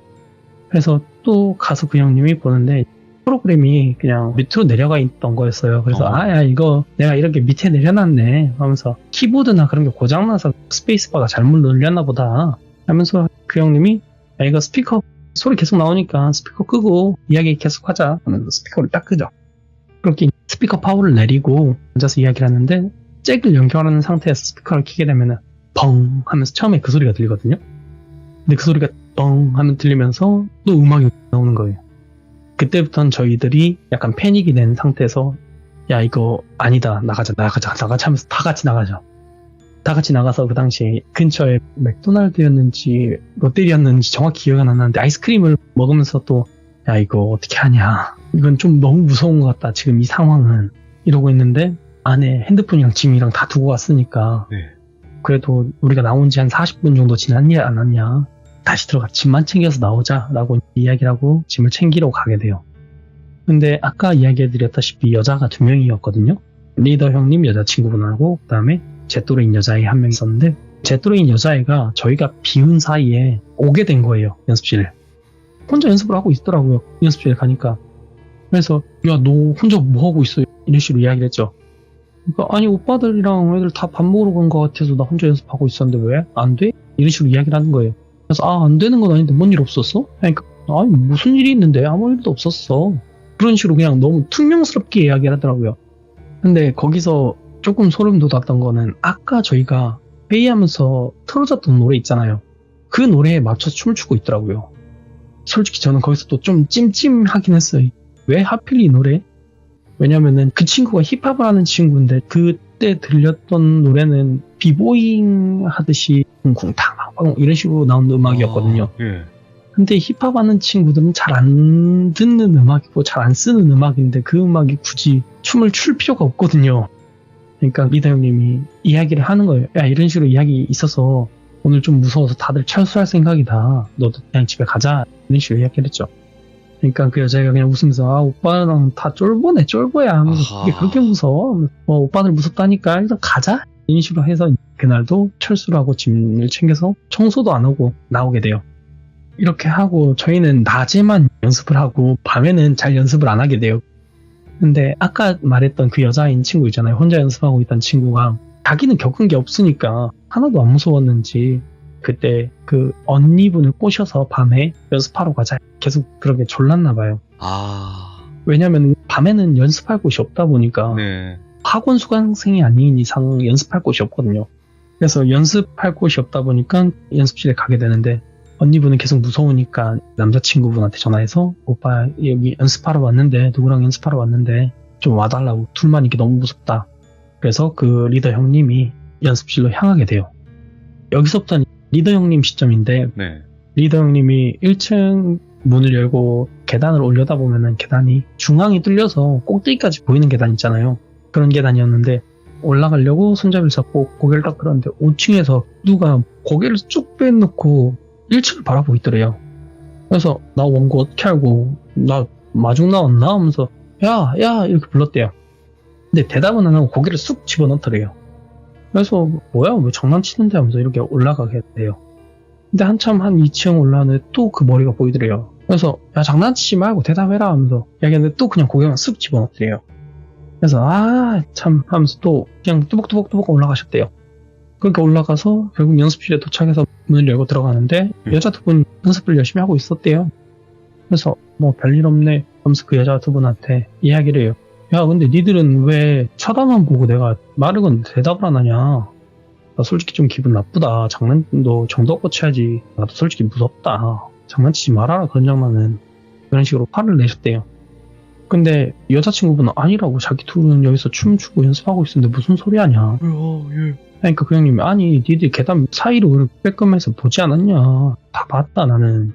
그래서 또 가서 그 형님이 보는데 프로그램이 그냥 밑으로 내려가 있던 거였어요. 그래서 야 이거 내가 이렇게 밑에 내려놨네 하면서 키보드나 그런 게 고장나서 스페이스바가 잘못 눌렸나 보다 하면서 그 형님이 야 이거 스피커 소리 계속 나오니까 스피커 끄고 이야기 계속 하자 하면서 스피커를 딱 끄죠. 그렇게 스피커 파워를 내리고 앉아서 이야기를 하는데 잭을 연결하는 상태에서 스피커를 켜게 되면은 벙 하면서 처음에 그 소리가 들리거든요. 근데 그 소리가 뻥 하면 들리면서 또 음악이 나오는 거예요. 그때부터는 저희들이 약간 패닉이 된 상태에서 야 이거 아니다 나가자 하면서 다 같이 나가죠. 다 같이 나가서 그 당시 근처에 맥도날드였는지 롯데리아였는지 정확히 기억은 안 나는데 아이스크림을 먹으면서 또 야 이거 어떻게 하냐 이건 좀 너무 무서운 것 같다 지금 이 상황은 이러고 있는데 안에 핸드폰이랑 짐이랑 다 두고 왔으니까 네. 그래도 우리가 나온 지 한 40분 정도 지났냐 안 왔냐 다시 들어가 짐만 챙겨서 나오자 라고 이야기를 하고 짐을 챙기러 가게 돼요. 근데 아까 이야기해드렸다시피 여자가 2명이었거든요. 리더 형님 여자친구분하고 그 다음에 제 또래인 여자애 한 명 있었는데 제 또래인 여자애가 저희가 비운 사이에 오게 된 거예요. 연습실에. 혼자 연습을 하고 있더라고요. 연습실에 가니까. 그래서 야 너 혼자 뭐 하고 있어? 이런 식으로 이야기를 했죠. 그러니까 아니 오빠들이랑 애들 다 밥 먹으러 간 것 같아서 나 혼자 연습하고 있었는데 왜? 안 돼? 이런 식으로 이야기를 하는 거예요. 그래서 안 되는 건 아닌데 뭔 일 없었어? 그러니까 아니 무슨 일이 있는데 아무 일도 없었어. 그런 식으로 그냥 너무 퉁명스럽게 이야기를 하더라고요. 근데 거기서 조금 소름 돋았던 거는 아까 저희가 회의하면서 틀어졌던 노래 있잖아요. 그 노래에 맞춰서 춤을 추고 있더라고요. 솔직히 저는 거기서 또 좀 찜찜하긴 했어요. 왜 하필 이 노래? 왜냐면은 그 친구가 힙합을 하는 친구인데 그때 들렸던 노래는 비보잉 하듯이 쿵쿵탕 이런 식으로 나오는 음악이었거든요. 예. 근데 힙합 하는 친구들은 잘 안 듣는 음악이고 잘 안 쓰는 음악인데 그 음악이 굳이 춤을 출 필요가 없거든요. 그러니까 리더 형님이 이야기를 하는 거예요. 야 이런 식으로 이야기 있어서 오늘 좀 무서워서 다들 철수할 생각이다. 너도 그냥 집에 가자. 이런 식으로 이야기를 했죠. 그러니까 그 여자애가 그냥 웃으면서 오빠랑 다 쫄보네 쫄보야 하면서 그게 그렇게 무서워? 오빠들 무섭다니까 일단 가자. 이런 식으로 해서 그날도 철수를 하고 짐을 챙겨서 청소도 안 하고 나오게 돼요. 이렇게 하고 저희는 낮에만 연습을 하고 밤에는 잘 연습을 안 하게 돼요. 근데 아까 말했던 그 여자인 친구 있잖아요. 혼자 연습하고 있던 친구가 자기는 겪은 게 없으니까 하나도 안 무서웠는지 그때 그 언니분을 꼬셔서 밤에 연습하러 가자 계속 그렇게 졸랐나 봐요. 왜냐면 밤에는 연습할 곳이 없다 보니까 네. 학원 수강생이 아닌 이상 연습할 곳이 없거든요. 그래서 연습할 곳이 없다 보니까 연습실에 가게 되는데 언니분은 계속 무서우니까 남자친구분한테 전화해서 오빠 여기 연습하러 왔는데 누구랑 연습하러 왔는데 좀 와달라고 둘만 있기 너무 무섭다. 그래서 그 리더 형님이 연습실로 향하게 돼요. 여기서부터는 리더 형님 시점인데 네. 리더 형님이 1층 문을 열고 계단을 올려다 보면은 계단이 중앙이 뚫려서 꼭대기까지 보이는 계단 있잖아요. 그런 계단이었는데 올라가려고 손잡이를 잡고 고개를 딱 들었는데 5층에서 누가 고개를 쭉 빼놓고 1층을 바라보고 있더래요. 그래서 나 원고 어떻게 알고 나 마중 나왔나 하면서 야 이렇게 불렀대요. 근데 대답은 안 하고 고개를 쑥 집어넣더래요. 그래서 뭐야 왜 장난치는데 하면서 이렇게 올라가게 돼요. 근데 한참 한 2층 올라왔는데 또 그 머리가 보이더래요. 그래서 야 장난치지 말고 대답해라 하면서 얘기했는데 또 그냥 고개만 쓱 집어넣더래요. 그래서 아 참 하면서 또 그냥 뚜벅뚜벅 올라가셨대요. 그러니까 올라가서 결국 연습실에 도착해서 문을 열고 들어가는데 여자 두 분 연습을 열심히 하고 있었대요. 그래서 뭐 별일 없네 하면서 그 여자 두 분한테 이야기를 해요. 야 근데 니들은 왜 쳐다만 보고 내가 말을 건 대답을 안 하냐. 나 솔직히 좀 기분 나쁘다. 장난도 정도껏 쳐야지. 나도 솔직히 무섭다. 장난치지 말아라 그런 장난은. 그런 식으로 화를 내셨대요. 근데 여자친구분은 아니라고 자기 둘은 여기서 춤추고 연습하고 있었는데 무슨 소리 하냐. 그러니까 그 형님이 아니 니들 계단 사이로 빼꼼해서 보지 않았냐. 다 봤다 나는.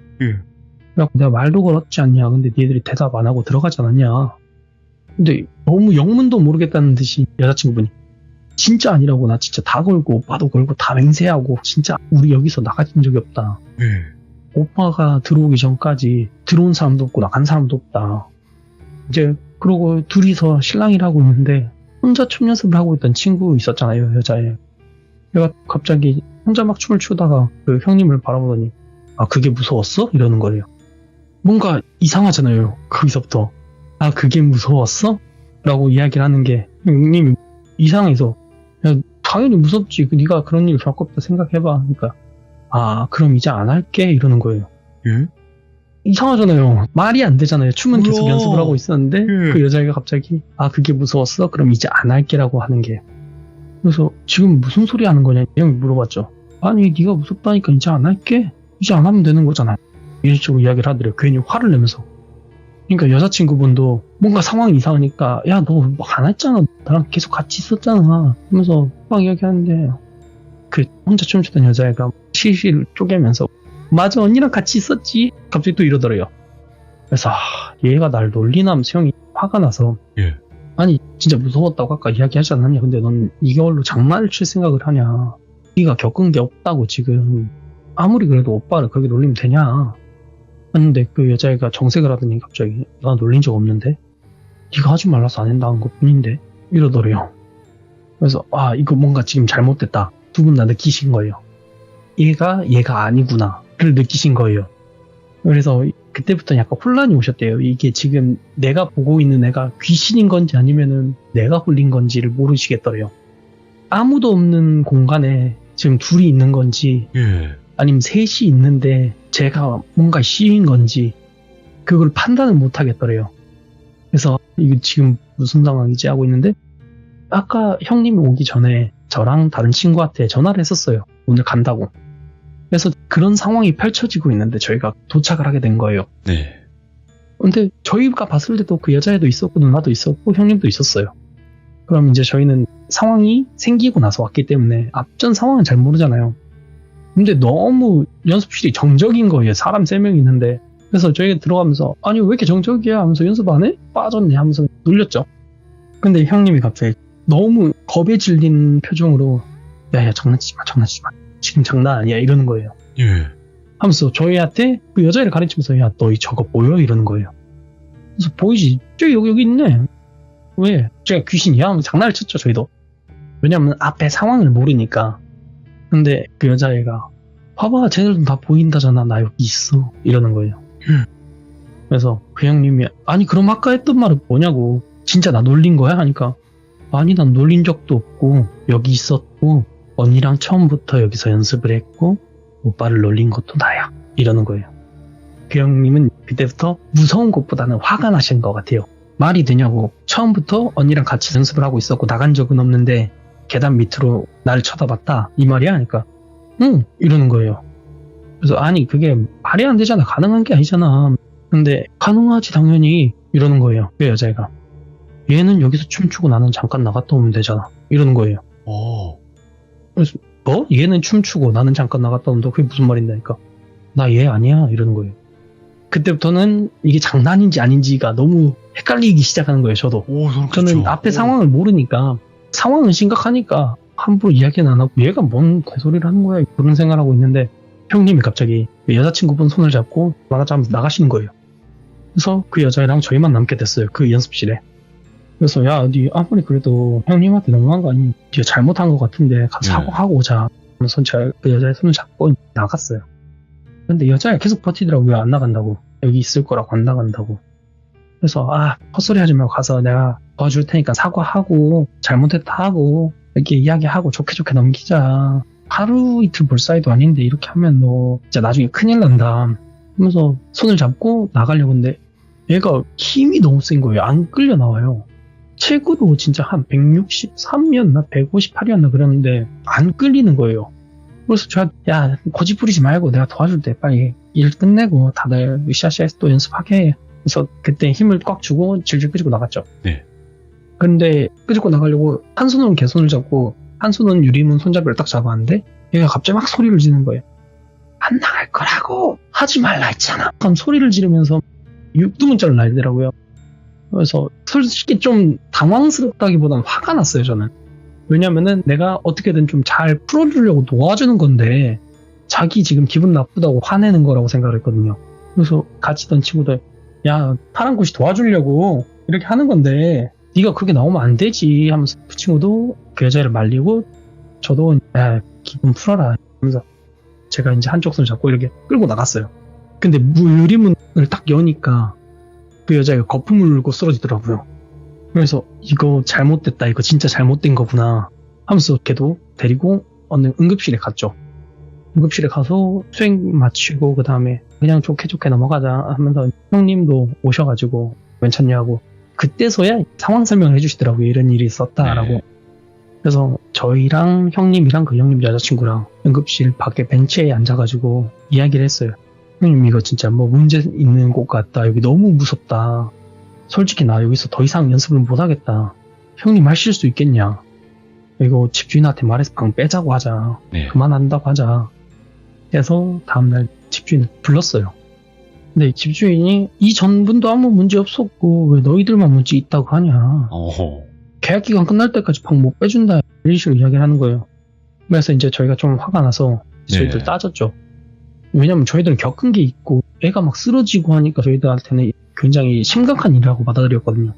그래갖고 내가 말도 걸었지 않냐. 근데 니들이 대답 안 하고 들어가지 않았냐. 근데 너무 영문도 모르겠다는 듯이 여자친구분이 진짜 아니라고. 나 진짜 다 걸고 오빠도 걸고 다 맹세하고 진짜 우리 여기서 나가진 적이 없다. 오빠가 들어오기 전까지 들어온 사람도 없고 나간 사람도 없다. 이제 그러고 둘이서 실랑이를 하고 있는데 혼자 춤 연습을 하고 있던 친구 있었잖아요. 여자애. 얘가 갑자기 혼자 막 춤을 추다가 그 형님을 바라보더니 아 그게 무서웠어? 이러는 거예요. 뭔가 이상하잖아요. 거기서부터 아 그게 무서웠어? 라고 이야기를 하는 게 형님이 이상해서 야 당연히 무섭지. 네가 그런 일 겪었다 생각해봐. 그러니까 아 그럼 이제 안 할게 이러는 거예요. 이상하잖아요. 말이 안 되잖아요. 춤은 계속 연습을 하고 있었는데 그 여자애가 갑자기 아 그게 무서웠어? 그럼 이제 안 할게라고 하는 게. 그래서 지금 무슨 소리 하는 거냐 형이 물어봤죠. 아니 네가 무섭다니까 이제 안 할게. 이제 안 하면 되는 거잖아. 이런 식으로 이야기를 하더래요. 괜히 화를 내면서. 그러니까 여자친구분도 뭔가 상황이 이상하니까 야 너 안 했잖아. 나랑 계속 같이 있었잖아 하면서 막 이야기하는데 그 혼자 춤추던 여자애가 실실 쪼개면서 맞아 언니랑 같이 있었지. 갑자기 또 이러더래요. 그래서 얘가 날 놀리나면서 형이 화가 나서 아니 진짜 무서웠다고 아까 이야기하지 않았냐. 근데 넌 이걸로 장난을 칠 생각을 하냐. 네가 겪은 게 없다고 지금. 아무리 그래도 오빠를 그렇게 놀리면 되냐. 했는데 그 여자애가 정색을 하더니 갑자기 나 놀린 적 없는데 네가 하지 말라서 안 한다는 것 뿐인데 이러더래요. 그래서 아 이거 뭔가 지금 잘못됐다. 두 분 다 느끼신 거예요. 얘가 아니구나를 느끼신 거예요. 그래서 그때부터 약간 혼란이 오셨대요. 이게 지금 내가 보고 있는 애가 귀신인 건지 아니면은 내가 홀린 건지를 모르시겠더래요. 아무도 없는 공간에 지금 둘이 있는 건지 아니면 셋이 있는데 제가 뭔가 씌인 건지 그걸 판단을 못 하겠더래요. 그래서 이거 지금 무슨 상황이지 하고 있는데 아까 형님이 오기 전에 저랑 다른 친구한테 전화를 했었어요. 오늘 간다고. 그래서 그런 상황이 펼쳐지고 있는데 저희가 도착을 하게 된 거예요. 네. 근데 저희가 봤을 때도 그 여자애도 있었고 누나도 있었고 형님도 있었어요. 그럼 이제 저희는 상황이 생기고 나서 왔기 때문에 앞전 상황은 잘 모르잖아요. 근데 너무 연습실이 정적인 거예요. 사람 3명 있는데. 그래서 저희가 들어가면서 아니 왜 이렇게 정적이야 하면서 연습 안 해? 빠졌네 하면서 놀렸죠. 근데 형님이 갑자기 너무 겁에 질린 표정으로 야야 장난치지 마 지금 장난 아니야 이러는 거예요. 하면서 저희한테 그 여자애를 가르치면서 야 너 저거 보여? 이러는 거예요. 그래서 보이지? 저기 여기 있네. 왜? 제가 귀신이야? 하면서 장난을 쳤죠 저희도. 왜냐면 앞에 상황을 모르니까. 근데 그 여자애가 봐봐 쟤네들은 다 보인다잖아 나 여기 있어 이러는 거예요. 그래서 그 형님이 아니 그럼 아까 했던 말은 뭐냐고 진짜 나 놀린 거야? 하니까 아니 난 놀린 적도 없고 여기 있었고 언니랑 처음부터 여기서 연습을 했고 오빠를 놀린 것도 나야 이러는 거예요. 그 형님은 그때부터 무서운 것보다는 화가 나신 것 같아요. 말이 되냐고 처음부터 언니랑 같이 연습을 하고 있었고 나간 적은 없는데 계단 밑으로 나를 쳐다봤다 이 말이야? 하니까 응 이러는 거예요. 그래서 아니 그게 말이 안 되잖아. 가능한 게 아니잖아. 근데 가능하지 당연히 이러는 거예요. 그 여자애가 얘는 여기서 춤추고 나는 잠깐 나갔다 오면 되잖아 이러는 거예요. 그래서 뭐? 얘는 춤추고 나는 잠깐 나갔다 온다 그게 무슨 말인다니까. 나 얘 아니야 이러는 거예요. 그때부터는 이게 장난인지 아닌지가 너무 헷갈리기 시작하는 거예요. 저도. 저는 앞에 상황을 모르니까 상황은 심각하니까 함부로 이야기는 안 하고 얘가 뭔 개소리를 하는 거야 그런 생각을 하고 있는데 형님이 갑자기 여자친구분 손을 잡고 말하자면 나가시는 거예요. 그래서 그 여자애랑 저희만 남게 됐어요. 그 연습실에. 그래서 야 니 아무리 그래도 형님한테 너무한 거 아니? 네가 잘못한 것 같은데 가서 사과하고 오자 하면서 제가 그 여자애 손을 잡고 나갔어요. 근데 여자애가 계속 버티더라고요. 안 나간다고. 여기 있을 거라고 안 나간다고. 그래서 헛소리 하지 말고 가서 내가 도와줄 테니까 사과하고 잘못했다 하고 이렇게 이야기하고 좋게 좋게 넘기자. 하루 이틀 볼 사이도 아닌데 이렇게 하면 너 진짜 나중에 큰일 난다 하면서 손을 잡고 나가려고 했는데 얘가 힘이 너무 센 거예요. 안 끌려 나와요. 체구도 진짜 한 163이었나 158이었나 그랬는데 안 끌리는 거예요. 그래서 제가 야 고집 부리지 말고 내가 도와줄 때 빨리 일 끝내고 다들 으쌰으쌰해서 또 연습하게. 그래서 그때 힘을 꽉 주고 질질 끄집고 나갔죠. 네. 근데 끄집고 나가려고 한 손으로는 개손을 잡고 한 손은 유리문 손잡이를 딱 잡았는데 얘가 갑자기 막 소리를 지르는 거예요. 안 나갈 거라고 하지 말라 했잖아. 그럼 소리를 지르면서 육두문자를 날리더라고요. 그래서 솔직히 좀 당황스럽다기보다는 화가 났어요, 저는. 왜냐면은 내가 어떻게든 좀 잘 풀어주려고 도와주는 건데 자기 지금 기분 나쁘다고 화내는 거라고 생각을 했거든요. 그래서 같이 있던 친구들 야 파란 꽃이 도와주려고 이렇게 하는 건데 네가 그렇게 나오면 안 되지 하면서 그 친구도 그 여자를 말리고 저도 야 기분 풀어라 하면서 제가 이제 한쪽 손을 잡고 이렇게 끌고 나갔어요. 근데 유리문을 딱 여니까 그 여자가 거품을 울고 쓰러지더라고요. 그래서 이거 잘못됐다 이거 진짜 잘못된 거구나 하면서 걔도 데리고 어느 응급실에 갔죠. 응급실에 가서 수행 마치고 그 다음에 그냥 좋게 좋게 넘어가자 하면서 형님도 오셔가지고 괜찮냐고 그때서야 상황 설명을 해주시더라고요. 이런 일이 있었다라고. 네. 그래서 저희랑 형님이랑 그 형님 여자친구랑 응급실 밖에 벤치에 앉아가지고 이야기를 했어요. 형님 이거 진짜 뭐 문제 있는 곳 같다. 여기 너무 무섭다. 솔직히 나 여기서 더 이상 연습을 못하겠다. 형님 하실 수 있겠냐. 이거 집주인한테 말해서 방 빼자고 하자. 네. 그만한다고 하자. 해서 다음날 집주인을 불렀어요. 근데 집주인이 이 전분도 아무 문제 없었고 왜 너희들만 문제 있다고 하냐. 계약기간 끝날 때까지 방 못 빼준다. 이런 식으로 이야기를 하는 거예요. 그래서 이제 저희가 좀 화가 나서 저희들 네. 따졌죠. 왜냐면 저희들은 겪은 게 있고 애가 막 쓰러지고 하니까 저희들한테는 굉장히 심각한 일이라고 받아들였거든요.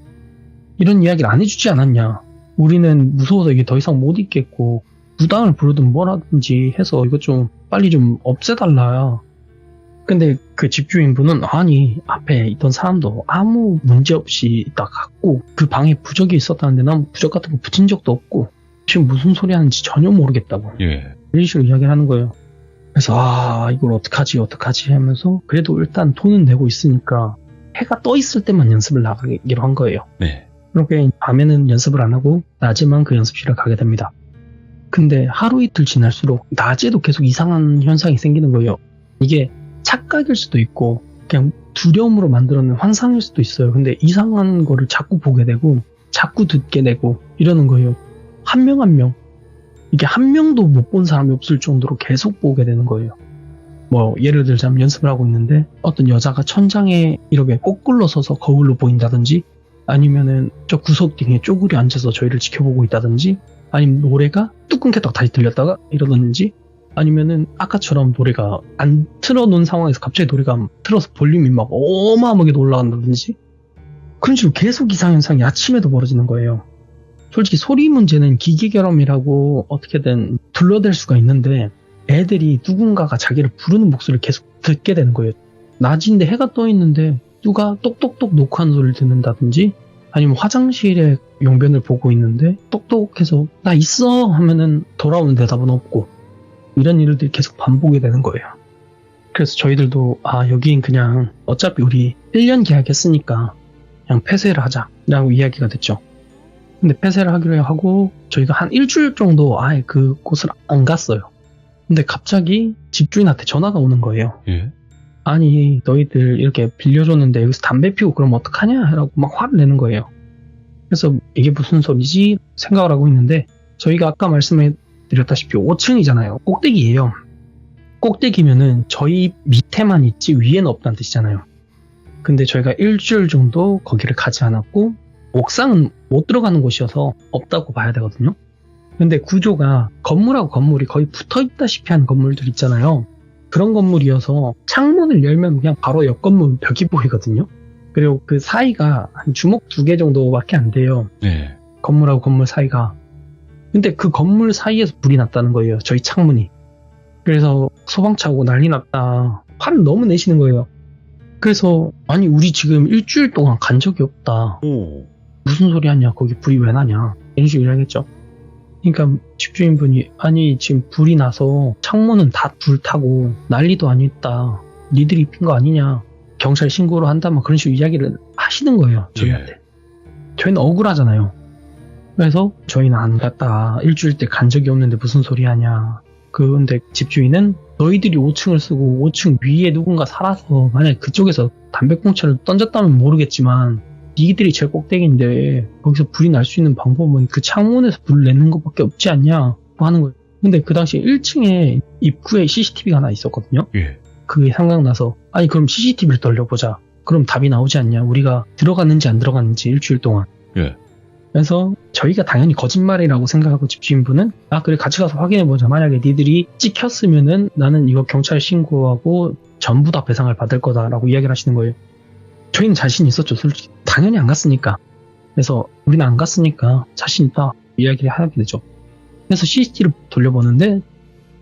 이런 이야기를 안 해주지 않았냐. 우리는 무서워서 이게 더 이상 못 있겠고 무당을 부르든 뭐라든지 해서 이거 좀 빨리 좀 없애달라. 근데 그 집주인분은 아니 앞에 있던 사람도 아무 문제 없이 딱 갔고 그 방에 부적이 있었다는데 난 부적 같은 거 붙인 적도 없고 지금 무슨 소리 하는지 전혀 모르겠다고 이런 식으로 이야기를 하는 거예요. 그래서 이걸 어떡하지 하면서 그래도 일단 돈은 내고 있으니까 해가 떠 있을 때만 연습을 나가기로 한 거예요. 네. 그렇게 밤에는 연습을 안 하고 낮에만 그 연습실을 가게 됩니다. 근데 하루 이틀 지날수록 낮에도 계속 이상한 현상이 생기는 거예요. 이게 착각일 수도 있고 그냥 두려움으로 만들어낸 환상일 수도 있어요. 근데 이상한 거를 자꾸 보게 되고 자꾸 듣게 되고 이러는 거예요. 한 명 한 명. 이게 한 명도 못 본 사람이 없을 정도로 계속 보게 되는 거예요. 뭐 예를 들자면 연습을 하고 있는데 어떤 여자가 천장에 이렇게 거꾸로 서서 거울로 보인다든지 아니면은 저 구석 등에 쪼그려 앉아서 저희를 지켜보고 있다든지 아니면 노래가 뚝 끊겼다가 다시 들렸다가 이러든지 아니면은 아까처럼 노래가 안 틀어놓은 상황에서 갑자기 노래가 틀어서 볼륨이 막 어마어마하게 올라간다든지 그런 식으로 계속 이상현상이 아침에도 벌어지는 거예요. 솔직히 소리 문제는 기계 결함이라고 어떻게든 둘러댈 수가 있는데 애들이 누군가가 자기를 부르는 목소리를 계속 듣게 되는 거예요. 낮인데 해가 떠 있는데 누가 똑똑똑 녹화하는 소리를 듣는다든지 아니면 화장실에 용변을 보고 있는데 똑똑해서 나 있어 하면은 돌아오는 대답은 없고 이런 일들이 계속 반복이 되는 거예요. 그래서 저희들도 여긴 그냥 어차피 우리 1년 계약했으니까 그냥 폐쇄를 하자라고 이야기가 됐죠. 근데 폐쇄를 하기로 하고 저희가 한 일주일 정도 아예 그곳을 안 갔어요. 근데 갑자기 집주인한테 전화가 오는 거예요. 예? 아니 너희들 이렇게 빌려줬는데 여기서 담배 피우고 그러면 어떡하냐 라고 막 화를 내는 거예요. 그래서 이게 무슨 소리지 생각을 하고 있는데 저희가 아까 말씀해드렸다시피 5층이잖아요. 꼭대기예요. 꼭대기면은 저희 밑에만 있지 위에는 없다는 뜻이잖아요. 근데 저희가 일주일 정도 거기를 가지 않았고 옥상은 못 들어가는 곳이어서 없다고 봐야 되거든요. 근데 구조가 건물하고 건물이 거의 붙어있다시피 한 건물들 있잖아요. 그런 건물이어서 창문을 열면 그냥 바로 옆 건물 벽이 보이거든요. 그리고 그 사이가 한 주먹 2개 정도밖에 안 돼요. 네. 건물하고 건물 사이가. 근데 그 건물 사이에서 불이 났다는 거예요. 저희 창문이. 그래서 소방차 오고 난리 났다. 화를 너무 내시는 거예요. 그래서 아니 우리 지금 일주일 동안 간 적이 없다. 오. 무슨 소리 하냐? 거기 불이 왜 나냐? 이런 식으로 이야기했죠. 그러니까 집주인분이 아니 지금 불이 나서 창문은 다 불타고 난리도 아니다. 니들이 핀 거 아니냐? 경찰 신고를 한다면 그런 식으로 이야기를 하시는 거예요. 저희한테. 저희는 억울하잖아요. 그래서 저희는 안 갔다. 일주일 때 간 적이 없는데 무슨 소리 하냐. 근데 집주인은 너희들이 5층을 쓰고 5층 위에 누군가 살아서 만약에 그쪽에서 담배꽁초를 던졌다면 모르겠지만 니들이 제일 꼭대기인데 거기서 불이 날 수 있는 방법은 그 창문에서 불을 내는 것밖에 없지 않냐 하는 거예요. 근데 그 당시 1층에 입구에 CCTV가 하나 있었거든요. 예. 그게 생각나서 아니 그럼 CCTV를 돌려보자. 그럼 답이 나오지 않냐. 우리가 들어갔는지 안 들어갔는지 일주일 동안. 예. 그래서 저희가 당연히 거짓말이라고 생각하고 집주인분은 아 그래 같이 가서 확인해보자. 만약에 니들이 찍혔으면은 나는 이거 경찰 신고하고 전부 다 배상을 받을 거다라고 이야기를 하시는 거예요. 저희는 자신 있었죠. 솔직히 당연히 안 갔으니까. 그래서 우리는 안 갔으니까 자신 있다 이야기를 하게 되죠. 그래서 CCTV를 돌려보는데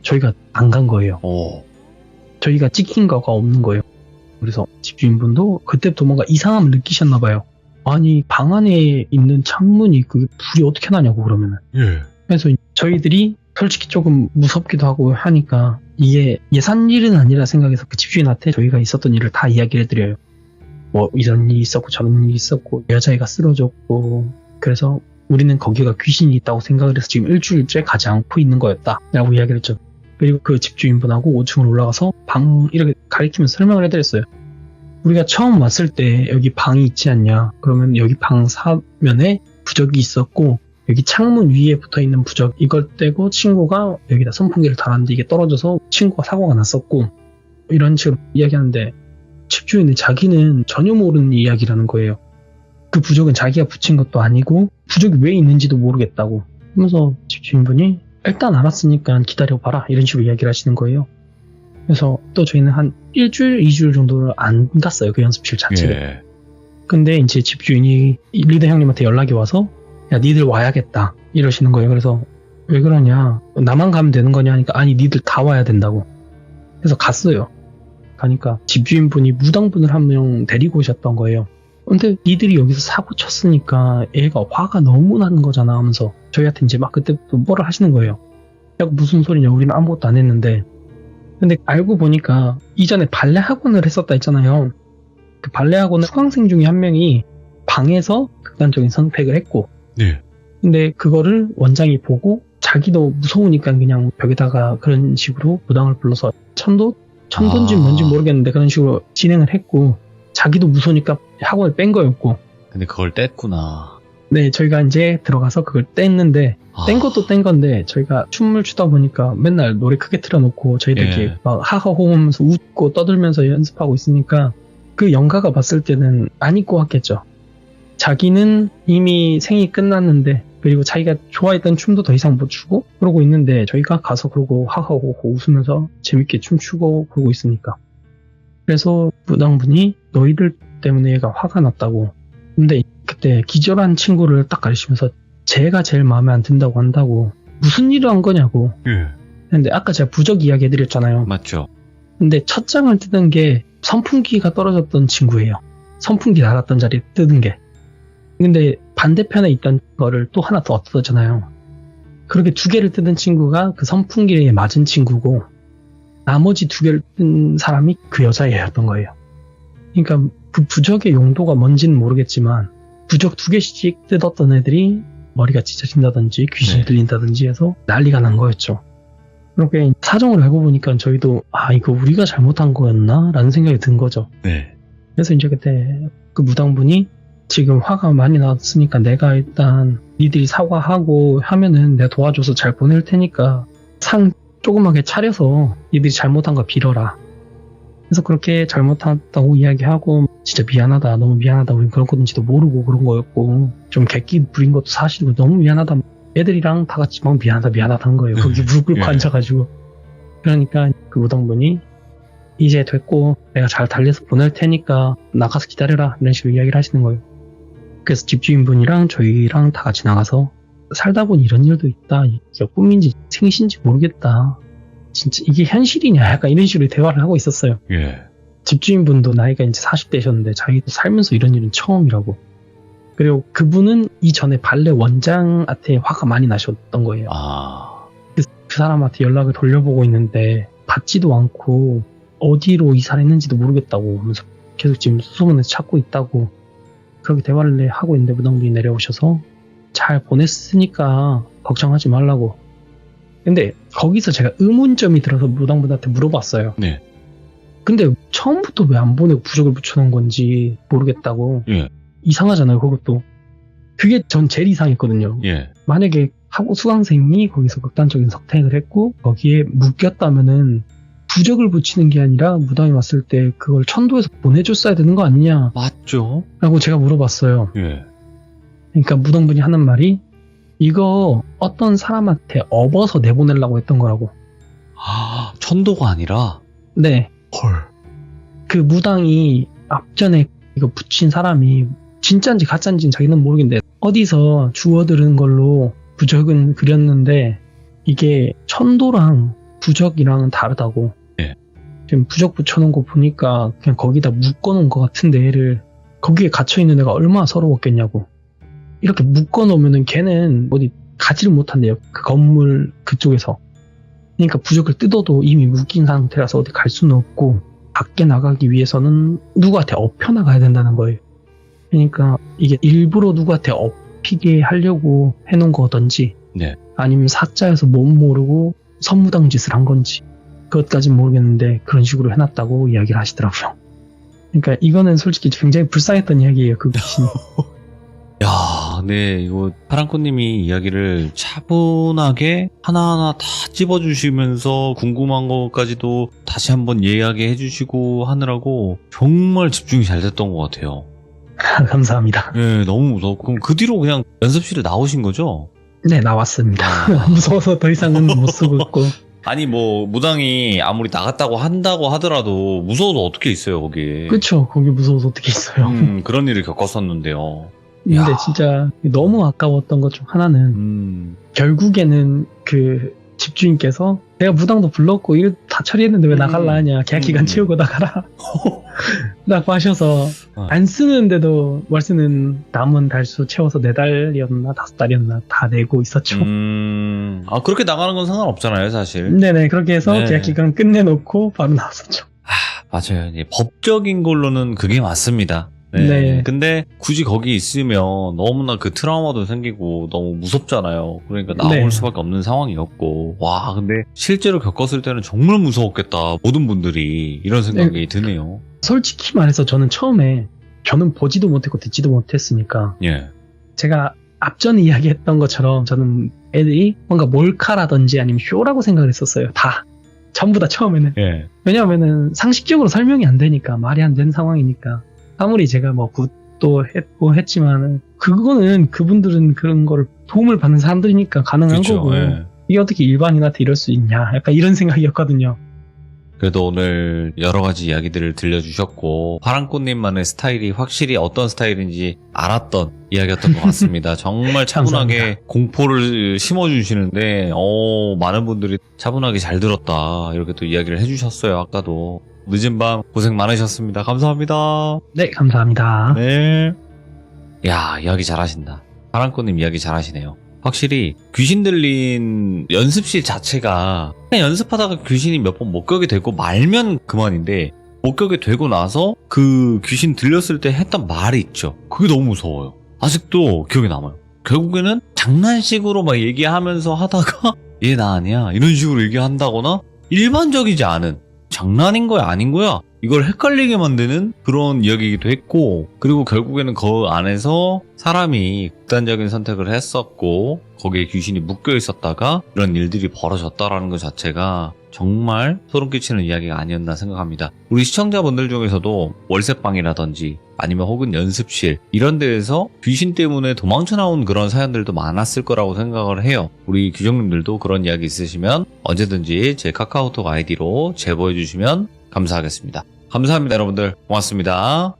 저희가 안 간 거예요. 오. 저희가 찍힌 거가 없는 거예요. 그래서 집주인분도 그때부터 뭔가 이상함을 느끼셨나 봐요. 아니 방 안에 있는 창문이 그 불이 어떻게 나냐고 그러면은. 예. 그래서 저희들이 솔직히 조금 무섭기도 하고 하니까 이게 예산 일은 아니라 생각해서 그 집주인한테 저희가 있었던 일을 다 이야기를 해드려요. 뭐 이런 일이 있었고 저런 일이 있었고 여자애가 쓰러졌고 그래서 우리는 거기가 귀신이 있다고 생각을 해서 지금 일주일째 가지 않고 있는 거였다 라고 이야기를 했죠. 그리고 그 집주인분하고 5층으로 올라가서 방 이렇게 가리키면서 설명을 해드렸어요. 우리가 처음 왔을 때 여기 방이 있지 않냐. 그러면 여기 방 사면에 부적이 있었고 여기 창문 위에 붙어있는 부적 이걸 떼고 친구가 여기다 선풍기를 달았는데 이게 떨어져서 친구가 사고가 났었고 이런 식으로 이야기하는데 집주인은 자기는 전혀 모르는 이야기라는 거예요. 그 부적은 자기가 붙인 것도 아니고 부적이 왜 있는지도 모르겠다고 하면서 집주인분이 일단 알았으니까 기다려봐라 이런 식으로 이야기를 하시는 거예요. 그래서 또 저희는 한 일주일, 2주일 정도를 안 갔어요. 그 연습실 자체를. 예. 근데 이제 집주인이 리더 형님한테 연락이 와서 야 니들 와야겠다 이러시는 거예요. 그래서 왜 그러냐 나만 가면 되는 거냐 하니까 아니 니들 다 와야 된다고. 그래서 갔어요. 가니까 집주인분이 무당분을 한 명 데리고 오셨던 거예요. 근데 니들이 여기서 사고 쳤으니까 애가 화가 너무 나는 거잖아 하면서 저희한테 이제 막 그때부터 뭐를 하시는 거예요. 야 무슨 소리냐 우리는 아무것도 안 했는데. 근데 알고 보니까 이전에 발레 학원을 했었다 했잖아요. 그 발레 학원은 수강생 중에 한 명이 방에서 극단적인 선택을 했고 네. 근데 그거를 원장이 보고 자기도 무서우니까 그냥 벽에다가 그런 식으로 무당을 불러서 천도인지 뭔지 모르겠는데 그런 식으로 진행을 했고 자기도 무서우니까 학원을 뺀 거였고 근데 그걸 뗐구나. 네 저희가 이제 들어가서 그걸 뗐는데 뗀 것도 뗀 건데 저희가 춤을 추다 보니까 맨날 노래 크게 틀어놓고 저희들끼리 예. 막 하하호하면서 웃고 떠들면서 연습하고 있으니까 그 영가가 봤을 때는 안 입고 왔겠죠. 자기는 이미 생이 끝났는데 그리고 자기가 좋아했던 춤도 더 이상 못 추고 그러고 있는데 저희가 가서 그러고 하하호호 웃으면서 재밌게 춤추고 그러고 있으니까 그래서 무당분이 너희들 때문에 얘가 화가 났다고. 근데 그때 기절한 친구를 딱 가리키면서 쟤가 제일 마음에 안 든다고 한다고 무슨 일을 한 거냐고. 예. 근데 아까 제가 부적 이야기 해드렸잖아요. 맞죠. 근데 첫 장을 뜯은 게 선풍기가 떨어졌던 친구예요. 선풍기 달았던 자리에 뜯은 게. 근데 반대편에 있던 거를 또 하나 더 뜯었잖아요. 그렇게 두 개를 뜯은 친구가 그 선풍기에 맞은 친구고 나머지 두 개를 뜯은 사람이 그 여자애였던 거예요. 그러니까 그 부적의 용도가 뭔지는 모르겠지만 부적 두 개씩 뜯었던 애들이 머리가 찢어진다든지 귀신이 들린다든지 해서 난리가 난 거였죠. 그렇게 사정을 알고 보니까 저희도 아 이거 우리가 잘못한 거였나? 라는 생각이 든 거죠. 네. 그래서 이제 그때 그 무당분이 지금 화가 많이 났으니까 내가 일단 니들이 사과하고 하면은 내가 도와줘서 잘 보낼 테니까 상 조그맣게 차려서 니들이 잘못한 거 빌어라. 그래서 그렇게 잘못했다고 이야기하고 진짜 미안하다 너무 미안하다 우린 그런 건지도 모르고 그런 거였고 좀 객기 부린 것도 사실이고 너무 미안하다 애들이랑 다 같이 막 미안하다 한 거예요. 거기 무릎 꿇고 앉아가지고. 그러니까 그 무당분이 이제 됐고 내가 잘 달래서 보낼 테니까 나가서 기다려라 이런 식으로 이야기를 하시는 거예요. 그래서 집주인분이랑 저희랑 다 같이 나가서 살다 보니 이런 일도 있다. 이게 꿈인지 생신지 모르겠다. 진짜 이게 현실이냐 약간 이런 식으로 대화를 하고 있었어요. 예. 집주인분도 나이가 이제 40대셨는데 자기도 살면서 이런 일은 처음이라고. 그리고 그분은 이전에 발레 원장한테 화가 많이 나셨던 거예요. 그 사람한테 연락을 돌려보고 있는데 받지도 않고 어디로 이사를 했는지도 모르겠다고 하면서 계속 지금 수소문에서 찾고 있다고 그렇게 대화를 하고 있는데 무당분이 내려오셔서 잘 보냈으니까 걱정하지 말라고. 근데 거기서 제가 의문점이 들어서 무당분한테 물어봤어요. 네. 근데 처음부터 왜 안 보내고 부적을 붙여놓은 건지 모르겠다고. 예. 이상하잖아요, 그것도. 그게 전 제일 이상했거든요. 예. 만약에 하고 수강생이 거기서 극단적인 선택을 했고 거기에 묶였다면은 부적을 붙이는 게 아니라 무당이 왔을 때 그걸 천도에서 보내줬어야 되는 거 아니냐 맞죠? 라고 제가 물어봤어요. 예. 그러니까 무당분이 하는 말이 이거 어떤 사람한테 업어서 내보내려고 했던 거라고. 천도가 아니라? 네. 헐. 그 무당이 앞전에 이거 붙인 사람이 진짜인지 가짜인지는 자기는 모르겠는데 어디서 주워들은 걸로 부적은 그렸는데 이게 천도랑 부적이랑은 다르다고. 예. 지금 부적 붙여놓은 거 보니까 그냥 거기다 묶어놓은 것 같은데 애를 거기에 갇혀있는 애가 얼마나 서러웠겠냐고. 이렇게 묶어놓으면은 걔는 어디 가지를 못한대요. 그 건물 그쪽에서. 그러니까 부적을 뜯어도 이미 묶인 상태라서 어디 갈 수는 없고 밖에 나가기 위해서는 누구한테 업혀 나가야 된다는 거예요. 그러니까 이게 일부러 누구한테 업히게 하려고 해놓은 거든지 네. 아니면 사자여서 못 모르고 선무당 짓을 한 건지 그것까진 모르겠는데 그런 식으로 해놨다고 이야기를 하시더라고요. 그러니까 이거는 솔직히 굉장히 불쌍했던 이야기예요. 그 귀신. 야, 네, 이거 파랑코님이 이야기를 차분하게 하나하나 다 찝어주시면서 궁금한 것까지도 다시 한번 이야기해 주시고 하느라고 정말 집중이 잘 됐던 것 같아요. 감사합니다. 네, 너무 무서웠고 그럼 그 뒤로 그냥 연습실에 나오신 거죠? 네, 나왔습니다. 무서워서 더 이상은 못 쓰고 있고. 아니 뭐 무당이 아무리 나갔다고 한다고 하더라도 무서워도 어떻게 있어요 거기. 그쵸. 거기 무서워서 어떻게 있어요. 그런 일을 겪었었는데요. 근데 야. 진짜 너무 아까웠던 것 중 하나는 결국에는 그 집주인께서 내가 무당도 불렀고 일 다 처리했는데 왜 나갈라 하냐. 계약 기간 채우고 나가라. 라고 하셔서 안 쓰는데도 월세는 남은 달수 채워서 4달이었나 5달이었나 다 내고 있었죠. 그렇게 나가는 건 상관없잖아요 사실. 네네. 그렇게 해서 네. 계약 기간 끝내놓고 바로 나왔었죠. 맞아요. 예, 법적인 걸로는 그게 맞습니다. 네. 네. 근데 굳이 거기 있으면 너무나 그 트라우마도 생기고 너무 무섭잖아요. 그러니까 나올 네. 수밖에 없는 상황이었고. 와, 근데 실제로 겪었을 때는 정말 무서웠겠다. 모든 분들이 이런 생각이 드네요. 솔직히 말해서 저는 처음에 저는 보지도 못했고 듣지도 못했으니까 예. 제가 앞전에 이야기했던 것처럼 저는 애들이 뭔가 몰카라든지 아니면 쇼라고 생각을 했었어요. 다. 전부 다 처음에는. 예. 왜냐하면은 상식적으로 설명이 안 되니까 말이 안 되는 상황이니까 아무리 제가 뭐 굿도 했고 했지만은 그거는 그분들은 그런 거를 도움을 받는 사람들이니까 가능한 그쵸, 거고 예. 이게 어떻게 일반인한테 이럴 수 있냐 약간 이런 생각이었거든요. 그래도 오늘 여러 가지 이야기들을 들려주셨고 파랑꽃님만의 스타일이 확실히 어떤 스타일인지 알았던 이야기였던 것 같습니다. 정말 차분하게 감사합니다. 공포를 심어주시는데 많은 분들이 차분하게 잘 들었다 이렇게 또 이야기를 해주셨어요. 아까도 늦은 밤 고생 많으셨습니다. 감사합니다. 네, 감사합니다. 네. 야, 이야기 잘하신다. 파랑꽃님 이야기 잘하시네요. 확실히 귀신 들린 연습실 자체가 그냥 연습하다가 귀신이 몇 번 목격이 되고 말면 그만인데 목격이 되고 나서 그 귀신 들렸을 때 했던 말이 있죠. 그게 너무 무서워요. 아직도 기억에 남아요. 결국에는 장난식으로 막 얘기하면서 하다가 얘 나 아니야 이런 식으로 얘기한다거나 일반적이지 않은 장난인 거야 아닌 거야 이걸 헷갈리게 만드는 그런 이야기이기도 했고 그리고 결국에는 그 안에서 사람이 극단적인 선택을 했었고 거기에 귀신이 묶여 있었다가 이런 일들이 벌어졌다라는 것 자체가 정말 소름 끼치는 이야기가 아니었나 생각합니다. 우리 시청자분들 중에서도 월세방이라든지 아니면 혹은 연습실 이런 데에서 귀신 때문에 도망쳐 나온 그런 사연들도 많았을 거라고 생각을 해요. 우리 규정님들도 그런 이야기 있으시면 언제든지 제 카카오톡 아이디로 제보해 주시면 감사하겠습니다. 감사합니다 여러분들. 고맙습니다.